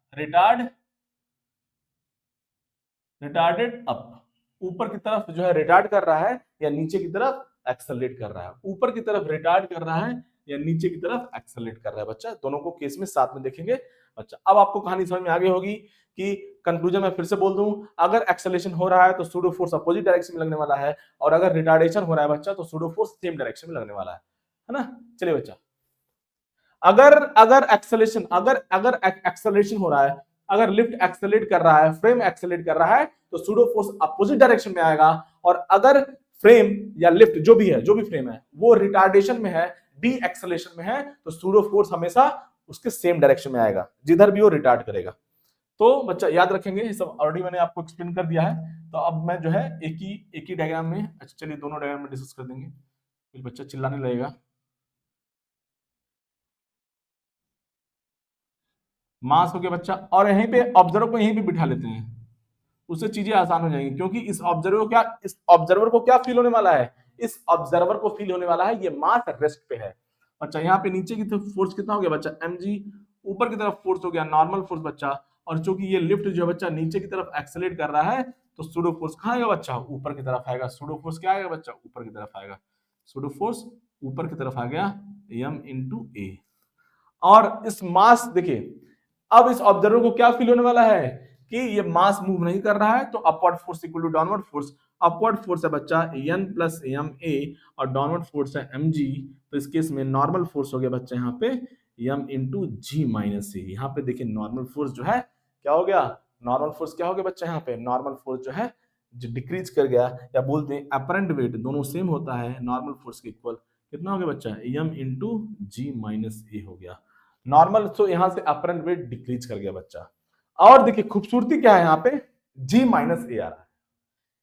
रिटार्डेड अप, ऊपर की तरफ जो है रिटार्ड कर रहा है या नीचे की तरफ एक्सेलरेट कर रहा है, ऊपर की तरफ रिटार्ड कर रहा है या नीचे की तरफ एक्सेलरेट कर रहा है। बच्चा दोनों को केस में साथ में देखेंगे। अच्छा अब आपको कहानी समझ में आ गई होगी कि कंक्लूजन में फिर से बोल दूं, अगर एक्सेलरेशन हो रहा है तो सूडो फोर्स अपोजिट डायरेक्शन में लगने वाला है, और अगर रिटार्डेशन हो रहा है बच्चा तो सूडो फोर्स सेम डायरेक्शन में लगने वाला है ना। चलिए बच्चा अगर एक्सेलरेशन हो रहा है, अगर लिफ्ट एक्सेलरेट कर रहा है, फ्रेम एक्सेलरेट कर रहा है तो सूडो फोर्स अपोजिट डायरेक्शन में आएगा। और अगर फ्रेम या लिफ्ट जो भी फ्रेम है वो रिटार्डेशन में है, डी एक्सेलरेशन में है, तो सूडो फोर्स हमेशा उसके सेम डायरेक्शन में आएगा जिधर भी वो रिटार्ड करेगा। तो बच्चा याद रखेंगे, ये सब ऑलरेडी मैंने आपको एक्सप्लेन कर दिया है। तो अब मैं जो है एक ही डायग्राम में, अच्छा चलिए दोनों डायग्राम में डिस्कस कर देंगे, फिर बच्चा चिल्लाने लगेगा। मास हो गया बच्चा, और यहीं पे ऑब्जर्वर को यहीं पे बिठा लेते हैं, उससे चीजें आसान हो जाएंगी। क्योंकि इस ऑब्जर्वर को क्या फील होने वाला है, इस ऑब्जर्वर को फील होने वाला है ये मास रेस्ट पे है। अच्छा यहाँ पे नीचे की तरफ फोर्स कितना हो गया बच्चा, mg, ऊपर की तरफ फोर्स हो गया नॉर्मल फोर्स बच्चा। और चूंकि ये लिफ्ट जो है बच्चा नीचे की तरफ एक्सेलरेट कर रहा है तो सूडो फोर्स कहाँ आएगा बच्चा, ऊपर की तरफ आएगा। सूडो फोर्स क्या आएगा बच्चा, ऊपर की तरफ आएगा। सूडो फोर्स ऊपर की तरफ आ गया m इंटू ए। और इस मास देखिए, अब इस ऑब्जर्वर को क्या फील होने वाला है कि ये मास मूव नहीं कर रहा है, तो upward force equal to downward force. Upward force है बच्चा n प्लस एम ए और डाउनवर्ड फोर्स है mg। तो इस केस में नॉर्मल फोर्स हो गया बच्चा यहाँ पे m इंटू जी माइनस ए। यहाँ पे देखिए नॉर्मल फोर्स जो है क्या हो गया, नॉर्मल फोर्स क्या हो गया बच्चा, यहाँ पे नॉर्मल फोर्स जो है जो डिक्रीज कर गया, या बोलते हैं अपरेंट वेट दोनों सेम होता है नॉर्मल फोर्स के इक्वल, कितना हो गया बच्चा, m into ji minus A हो गया नॉर्मल। तो यहां से अपरेंट वेट डिक्रीज कर गया बच्चा। और देखिए खूबसूरती क्या है, यहाँ पे G माइनस ए आ रहा है,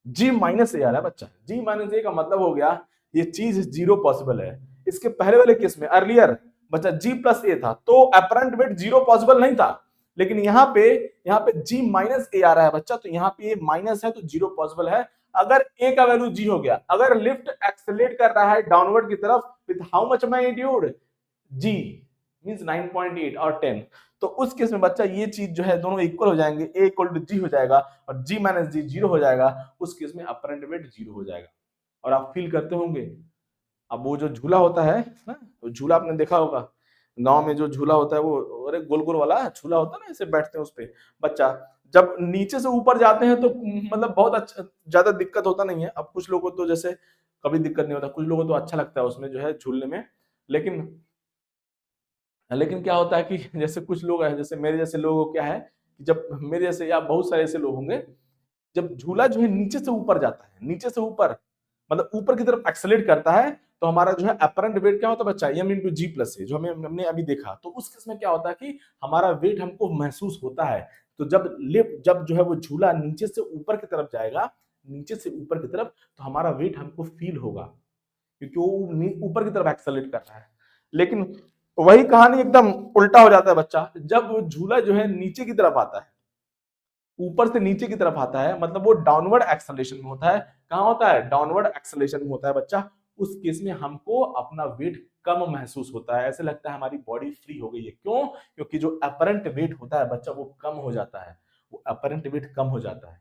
G माइनस ए आ रहा है बच्चा। G माइनस ए का मतलब हो गया ये चीज जीरो पॉसिबल है। इसके पहले वाले केस में अर्लियर बच्चा G प्लस ए था तो अपरेंट वेट जीरो पॉसिबल नहीं था, लेकिन यहाँ पे g माइनस ए आ रहा है बच्चा, तो यहाँ पे ये माइनस है तो जीरो पॉसिबल है। अगर a का वैल्यू g हो गया, अगर लिफ्ट एक्सेलरेट कर रहा है डाउनवर्ड की तरफ with how much magnitude g means 9.8 और 10, तो उस केस में बच्चा ये चीज जो है दोनों इक्वल हो जाएंगे, a इक्वल टू g हो जाएगा और g माइनस g जीरो हो जाएगा, उस केस में अपरेंट वेट जीरो हो जाएगा। और आप फील करते होंगे, अब वो जो झूला होता है ना, वो झूला आपने देखा होगा गांव में, जो झूला होता है वो अरे गोल गोल वाला झूला होता है ना, ऐसे बैठते हैं उस पे बच्चा, जब नीचे से ऊपर जाते हैं तो मतलब बहुत अच्छा, ज्यादा दिक्कत होता नहीं है। अब कुछ लोगों को तो जैसे कभी दिक्कत नहीं होता, कुछ लोगों को तो अच्छा लगता है उसमें जो है झूलने में, लेकिन लेकिन क्या होता है कि जैसे कुछ लोग हैं, जैसे मेरे जैसे लोगों को क्या है कि जब मेरे जैसे या बहुत सारे ऐसे लोग होंगे, जब झूला जो है नीचे से ऊपर जाता है, नीचे से ऊपर मतलब ऊपर की तरफ एक्सेलरेट करता है, तो हमारा जो है अपरेंट वेट क्या होता है बच्चा, m इंटू जी प्लस है, जो हमने अभी देखा। तो उस केस में क्या होता है कि हमारा वेट हमको महसूस होता है। तो जब जो है वो झूला नीचे से ऊपर की तरफ जाएगा, नीचे से ऊपर की तरफ, तो हमारा वेट हमको फील होगा, क्योंकि वो ऊपर की तरफ एक्सेलरेट कर रहा है। लेकिन वही कहानी एकदम उल्टा हो जाता है बच्चा, जब वो झूला जो है नीचे की तरफ आता है, ऊपर से नीचे की तरफ आता है, मतलब वो डाउनवर्ड एक्सेलरेशन में होता है। कहां होता है? डाउनवर्ड एक्सेलरेशन में होता है बच्चा। उस केस में हमको अपना वेट कम महसूस होता है, ऐसे लगता है हमारी बॉडी फ्री हो गई है। क्यों? क्योंकि जो अपरेंट वेट होता है बच्चा वो कम हो जाता है, वो अपरेंट वेट कम हो जाता है।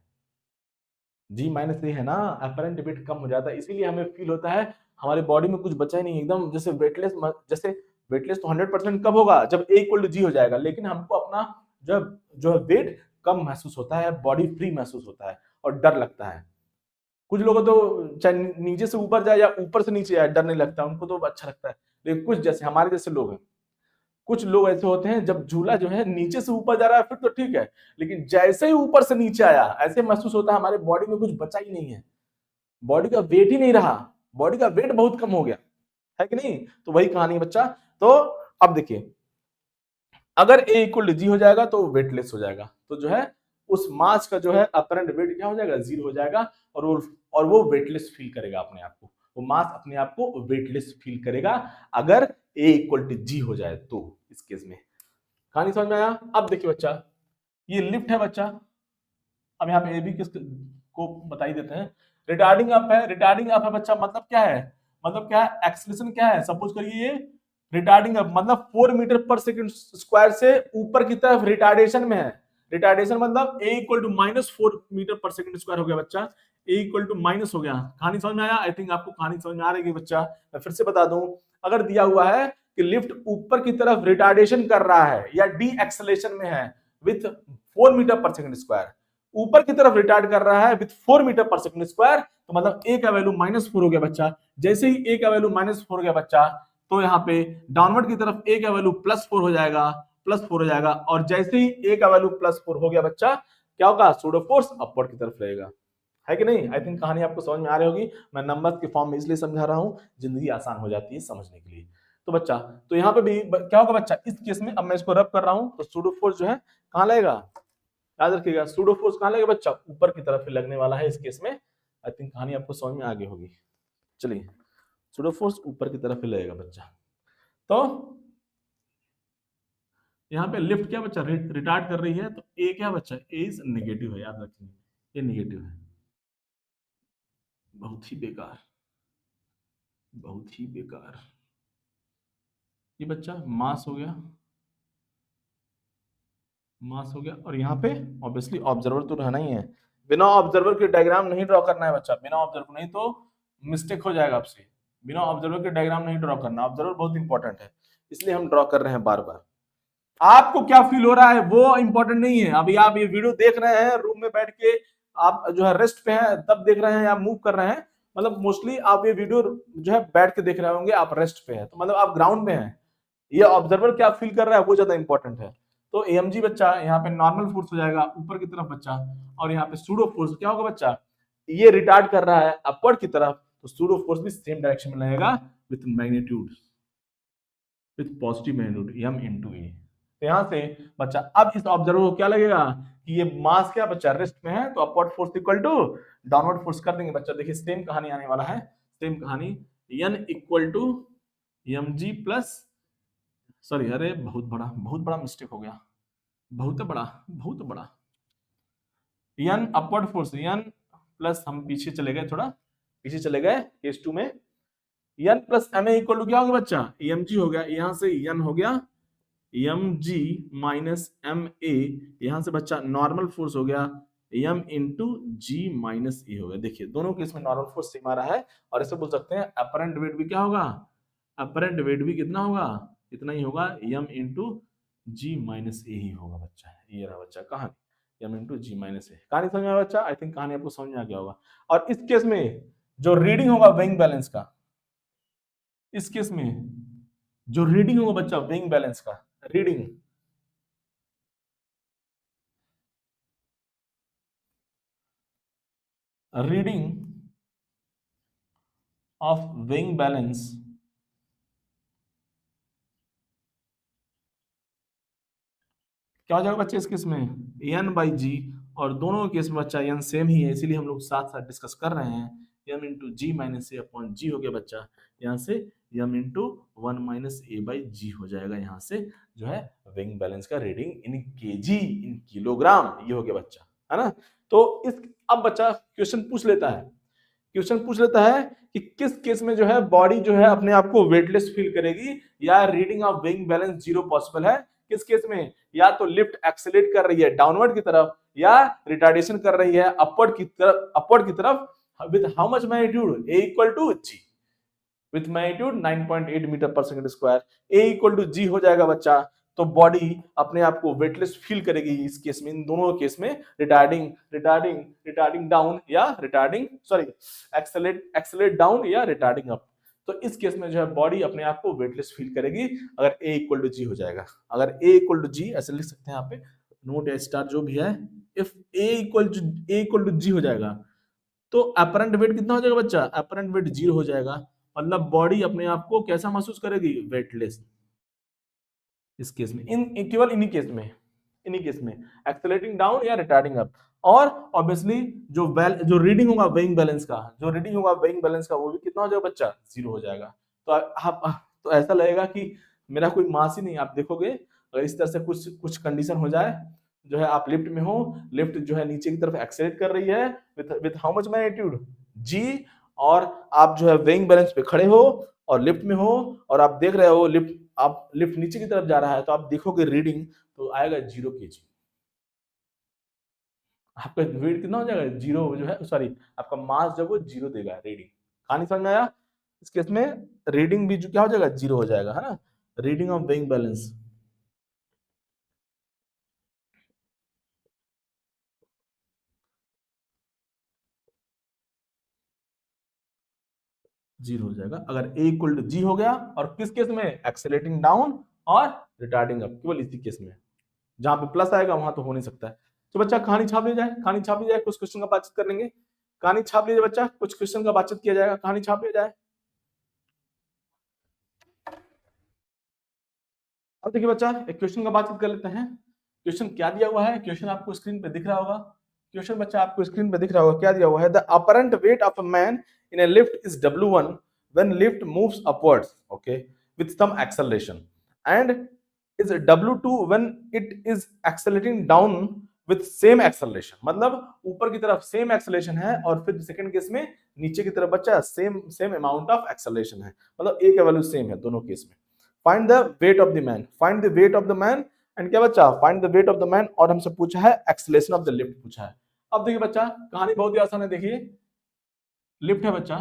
जी माइनस ये है ना, अपरेंट वेट कम हो जाता है, इसीलिए हमें फील होता है हमारी बॉडी में कुछ बचा ही नहीं, एकदम जैसे वेटलेस। जैसे वेटलेस तो 100% कब होगा? जब ए इक्वल टू जी हो जाएगा, लेकिन हमको अपना जो है वेट कम महसूस होता है, बॉडी फ्री महसूस होता है और डर लगता है। कुछ लोगों को तो चाहे नीचे से ऊपर जाए या ऊपर से नीचे जाए डर नहीं लगता, उनको तो अच्छा लगता है। लेकिन कुछ जैसे हमारे जैसे लोग हैं, कुछ लोग ऐसे होते हैं, जब झूला जो है नीचे से ऊपर जा रहा है फिर तो ठीक है, लेकिन जैसे ही ऊपर से नीचे आया ऐसे महसूस होता है हमारे बॉडी में कुछ बचा ही नहीं है, बॉडी का वेट ही नहीं रहा, बॉडी का वेट बहुत कम हो गया है कि नहीं। तो वही कहानी है बच्चा। तो अब देखिए, अगर ए इक्वल टू जी हो जाएगा तो वेटलेस हो जाएगा, तो जो है उस मास का जो है अपरेंट वेट क्या हो जाएगा? जीरो हो जाएगा, और वो वेटलेस फील करेगा अपने आप को, वो मास अपने आप को वेटलेस फील करेगा अगर ए इक्वल टू जी हो जाए तो। इस केस में कहानी समझ में आया? अब देखिए बच्चा, ये लिफ्ट है बच्चा, अब यहाँ पे ए बी किस को बता ही देते हैं। रिटार्डिंग अप है, रिटार्डिंग अप है बच्चा, मतलब क्या है? मतलब क्या है? एक्सेलरेशन क्या है? सपोज करिए ये रिटार्डिंग अप मतलब 4 मीटर पर सेकंड स्क्वायर से ऊपर की तरफ रिटार्डेशन में है। रिटार्डेशन मतलब ए equal to minus 4 metre per second square हो गया बच्चा, ए इक्वल टू माइनस हो गया। कहानी समझ में आया? आई थिंक आपको कहानी समझ में आ रही है बच्चा। मैं फिर से बता दूं, अगर दिया हुआ है कि लिफ्ट ऊपर की तरफ रिटार्डेशन कर रहा है या डी एक्सेलरेशन में है with 4 metre per second square, ऊपर की तरफ रिटार्ड कर रहा है with 4 metre per second square, तो मतलब ए का वैल्यू -4 हो गया बच्चा। जैसे ही ए का वैल्यू -4 हो गया बच्चा, तो यहाँ पे डाउनवर्ड की तरफ ए का वैल्यू +4 हो जाएगा, +4 हो जाएगा, और जैसे ही ए का वैल्यू +4 हो गया बच्चा, क्या होगा? सूडो फोर्स अपवर्ड की तरफ रहेगा, है कि नहीं? आई थिंक कहानी आपको समझ में आ रही होगी। मैं नंबर्स के फॉर्म में इसलिए समझा रहा हूँ, जिंदगी आसान हो जाती है समझने के लिए। तो बच्चा, तो यहाँ पे भी क्या होगा बच्चा? इस केस में अब मैं इसको रब कर रहा हूँ, तो सूडो फोर्स जो है कहाँ लगेगा? याद रखिएगा, सूडो फोर्स कहाँ लगेगा बच्चा? ऊपर की तरफ लगने वाला है इस केस में। आई थिंक कहानी आपको समझ में आ गई होगी। चलिए, सूडो फोर्स ऊपर की तरफ ही लगेगा बच्चा। तो यहाँ पे लिफ्ट क्या बच्चा? रिटार्ड कर रही है, तो ए क्या बच्चा? ए इज नेगेटिव है, याद रखिए, ये नेगेटिव है। बहुत ही बेकार, बहुत ही बेकार। ये बच्चा मास हो गया, मास हो गया, और यहाँ पे ऑब्वियसली ऑब्जर्वर तो रहना ही है। बिना ऑब्जर्वर के डायग्राम नहीं ड्रॉ करना है बच्चा, बिना ऑब्जर्वर, नहीं तो मिस्टेक हो जाएगा आपसे। बिना ऑब्जर्वर के डायग्राम नहीं ड्रॉ करना, ऑब्जर्वर बहुत इंपॉर्टेंट है, इसलिए हम ड्रॉ कर रहे हैं बार बार। आपको क्या फील हो रहा है वो इंपॉर्टेंट नहीं है। अभी आप ये वीडियो देख रहे हैं रूम में बैठ के, आप जो है रेस्ट पे हैं तब देख रहे हैं या मूव कर रहे हैं, मतलब मोस्टली आप ये वीडियो जो है बैठ के देख रहे होंगे, आप रेस्ट पे हैं, तो मतलब आप ग्राउंड में हैं। ये ऑब्जर्वर क्या फील कर रहा है वो ज्यादा इंपॉर्टेंट है। तो एमजी बच्चा यहाँ पे नॉर्मल फोर्स हो जाएगा ऊपर की तरफ बच्चा, और यहाँ पे सूडो फोर्स क्या होगा बच्चा? ये रिटार्ड कर रहा है अपवर्ड की तरफ, तो सूडो फोर्स भी सेम डायरेक्शन में लगेगा with magnitude, with positive magnitude m into a. तो यहां से बच्चा अब इस ऑब्जर्वर को क्या लगेगा कि ये मास क्या बच्चा? रेस्ट में है, तो upward force equal to downward force कर देंगे बच्चा। देखिए सेम कहानी आने वाला है, सेम कहानी, n equal to mg plus, sorry अरे बहुत बड़ा मिस्टेक हो गया, बहुत बड़ा, बहुत बड़ा। N upward force, N plus, हम पीछे चले गए, थोड़ा पीछे चले गए केस 2 में। N plus M A equal to क्या हो गया बच्चा, एम जी हो गया, यहां से एन हो गया M G minus M A, यहां से बच्चा नॉर्मल फोर्स हो गया M into ji minus A हो गया। देखिए दोनों केस में नॉर्मल फोर्स सेम आ रहा है, और ऐसे बोल सकते हैं अपरेंट वेट भी क्या होगा, अपरेंट वेट भी कितना होगा, इतना ही होगा, एम इंटू जी माइनस ए ही होगा बच्चा। ये रहा बच्चा कहानी, एम इंटू जी माइनस ए। कहानी समझ में आया बच्चा? आई थिंक कहानी आपको समझ में आ गया होगा। और इस केस में जो रीडिंग होगा वेइंग बैलेंस का, इस केस में जो रीडिंग होगा बच्चा वेइंग बैलेंस का, reading reading of weighing balance क्या हो जाएगा बच्चे इस केस में, एन बाई जी। और दोनों केस में बच्चा एन सेम ही है, इसीलिए हम लोग साथ साथ डिस्कस कर रहे हैं। M into ji minus a upon g हो गया बच्चा, यहाँ से m into 1 minus a by g हो जाएगा, यहाँ से जो है वेइंग बैलेंस का reading in KG, in kilogram, ये हो गया बच्चा, है ना। तो इस, अब बच्चा क्वेश्चन पूछ लेता है, क्वेश्चन पूछ लेता है कि किस केस में जो है बॉडी जो है अपने आप को वेटलेस फील करेगी, या reading of weighing balance zero possible है। किस केस में, या तो लिफ्ट एक्सेलरेट कर रही है डाउनवर्ड की तरफ, या रिटार्डेशन कर रही है अपवर्ड की तरफ, अपवर्ड की तरफ, with how much magnitude, a equal to g, with magnitude 9.8 metre per second square, a equal to g हो जाएगा बच्चा। तो बॉडी अपने आप को वेटलेस फील करेगी इस केस में, इन दोनों केस में, रिटार्डिंग रिटार्डिंग रिटार्डिंग डाउन या retarding, sorry, accelerate accelerate down या रिटार्डिंग अप। तो इस केस में जो है बॉडी अपने आप को वेटलेस फील करेगी अगर ए इक्वल टू जी हो जाएगा। अगर ए इक्वल टू जी, ऐसे लिख सकते हैं यहाँ पे, नोट या स्टार जो भी है, if A equal to g हो जाएगा तो अपरेंट वेट कितना हो जाएगा बच्चा, अपरेंट वेट जीरो हो जाएगा। मतलब बॉडी अपने आप को कैसा महसूस करेगी, वेटलेस। इस केस में, इन केवल इन्हीं केस में, इन्हीं केस में एक्सेलरेटिंग डाउन या रिटार्डिंग अप। और ऑब्वियसली जो रीडिंग होगा वेइंग बैलेंस का, जो रीडिंग होगा वेइंग बैलेंस का, वो भी कितना हो जाएगा बच्चा, जीरो हो जाएगा। तो आप तो ऐसा लगेगा कि मेरा कोई मास ही नहीं। आप देखोगे अगर इस तरह से कुछ कुछ कंडीशन हो जाए, जो है आप लिफ्ट में हो, लिफ्ट जो है नीचे की तरफ एक्सेलरेट कर रही है विथ हाउ मच मैग्नीट्यूड, जी, और आप जो है वेइंग बैलेंस पे खड़े हो और लिफ्ट में हो, और आप देख रहे हो लिफ्ट, आप लिफ्ट नीचे की तरफ जा रहा है, तो आप देखोगे रीडिंग तो आएगा 0 kg। आपका वेट कितना हो जाएगा, जीरो जो है, सॉरी, आपका मास जब वो जीरो देगा रीडिंग। कहानी समझ में आया? इस केस में रीडिंग भी जो क्या हो जाएगा, जीरो हो जाएगा, है ना। Reading of weighing balance zero हो जाएगा अगर ए इक्वल टू जी हो गया। और किस केस में, एक्सेलरेटिंग डाउन और रिटार्डिंग अप, केवल इसी केस में। जहां पे प्लस आएगा वहां तो हो नहीं सकता है। तो बच्चा कहानी छाप ली जाए, कहानी छाप ली जाए, कुछ क्वेश्चन का बातचीत कर लेंगे। कहानी छाप लीजिए बच्चा, कुछ क्वेश्चन का बातचीत किया जाएगा, कहानी छाप लिया जाए। अब देखिए बच्चा, एक क्वेश्चन का बातचीत कर लेते हैं। क्वेश्चन क्या दिया हुआ है, क्वेश्चन आपको स्क्रीन पे दिख रहा होगा। क्वेश्चन बच्चा आपको स्क्रीन पे दिख रहा होगा, क्या दिया हुआ है, the apparent weight of a man in a lift is W1 when lift moves upwards, okay, with some acceleration, and is W2 when it is accelerating down with same acceleration। मतलब ऊपर की तरफ सेम एक्सेलरेशन है, और फिर second case में नीचे की तरफ बच्चा same same amount of acceleration है, मतलब ए का वैल्यू सेम है दोनों केस में। Find the weight of the man, find the weight of the man, and क्या बच्चा, find the weight of the man, और हमसे पूछा है एक्सेलरेशन ऑफ द लिफ्ट पूछा है। अब देखिए बच्चा, कहानी बहुत ही आसान है। देखिए लिफ्ट है बच्चा,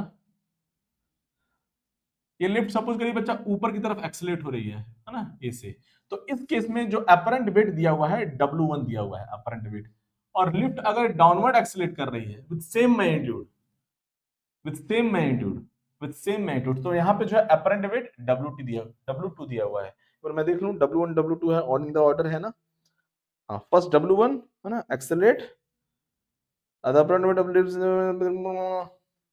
ये लिफ्ट सपोज करिए बच्चा ऊपर की तरफ एक्सेलरेट हो रही है ना, ए से। तो इस केस में जो अपरेंट वेट दिया हुआ है W1 दिया हुआ है अपरेंट वेट, और लिफ्ट अगर डाउनवर्ड एक्सेलरेट कर रही है with same magnitude, with same magnitude, with same magnitude, तो यहाँ पे जो है अपरेंट वेट W2 दिया हुआ है। और मैं देख लूं W1 W2 है, ऑन इन द ऑर्डर है ना। हाँ, फर्स्ट W1 है ना, accelerate, apparent wait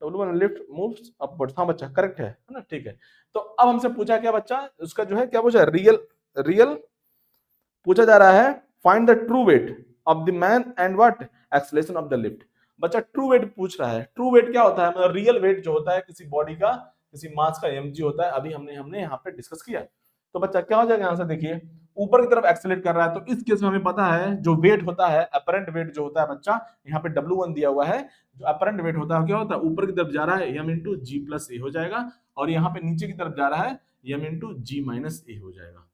W1 lift moves upwards. हाँ बच्चा करेक्ट है ना, ठीक है। तो अब हमसे पूछा क्या बच्चा, उसका जो है क्या पूछा, रियल रियल पूछा जा रहा है, find the true weight of the man and what acceleration of the lift. बच्चा ट्रू वेट पूछ रहा है। ट्रू वेट क्या होता है, मतलब रियल वेट जो होता है किसी बॉडी का, किसी मास का mg होता है। अभी हमने हमने यहाँ पे डिस्कस किया। तो बच्चा क्या हो जाएगा आंसर, देखिए ऊपर की तरफ एक्सेलरेट कर रहा है, तो इस केस में हमें पता है जो वेट होता है, अपरेंट वेट जो होता है बच्चा, यहाँ पे W1 दिया हुआ है, जो अपरेंट वेट होता है क्या होता है, ऊपर की तरफ जा रहा है m इंटू जी प्लस ए हो जाएगा, और यहाँ पे नीचे की तरफ जा रहा है m into ji minus A हो जाएगा।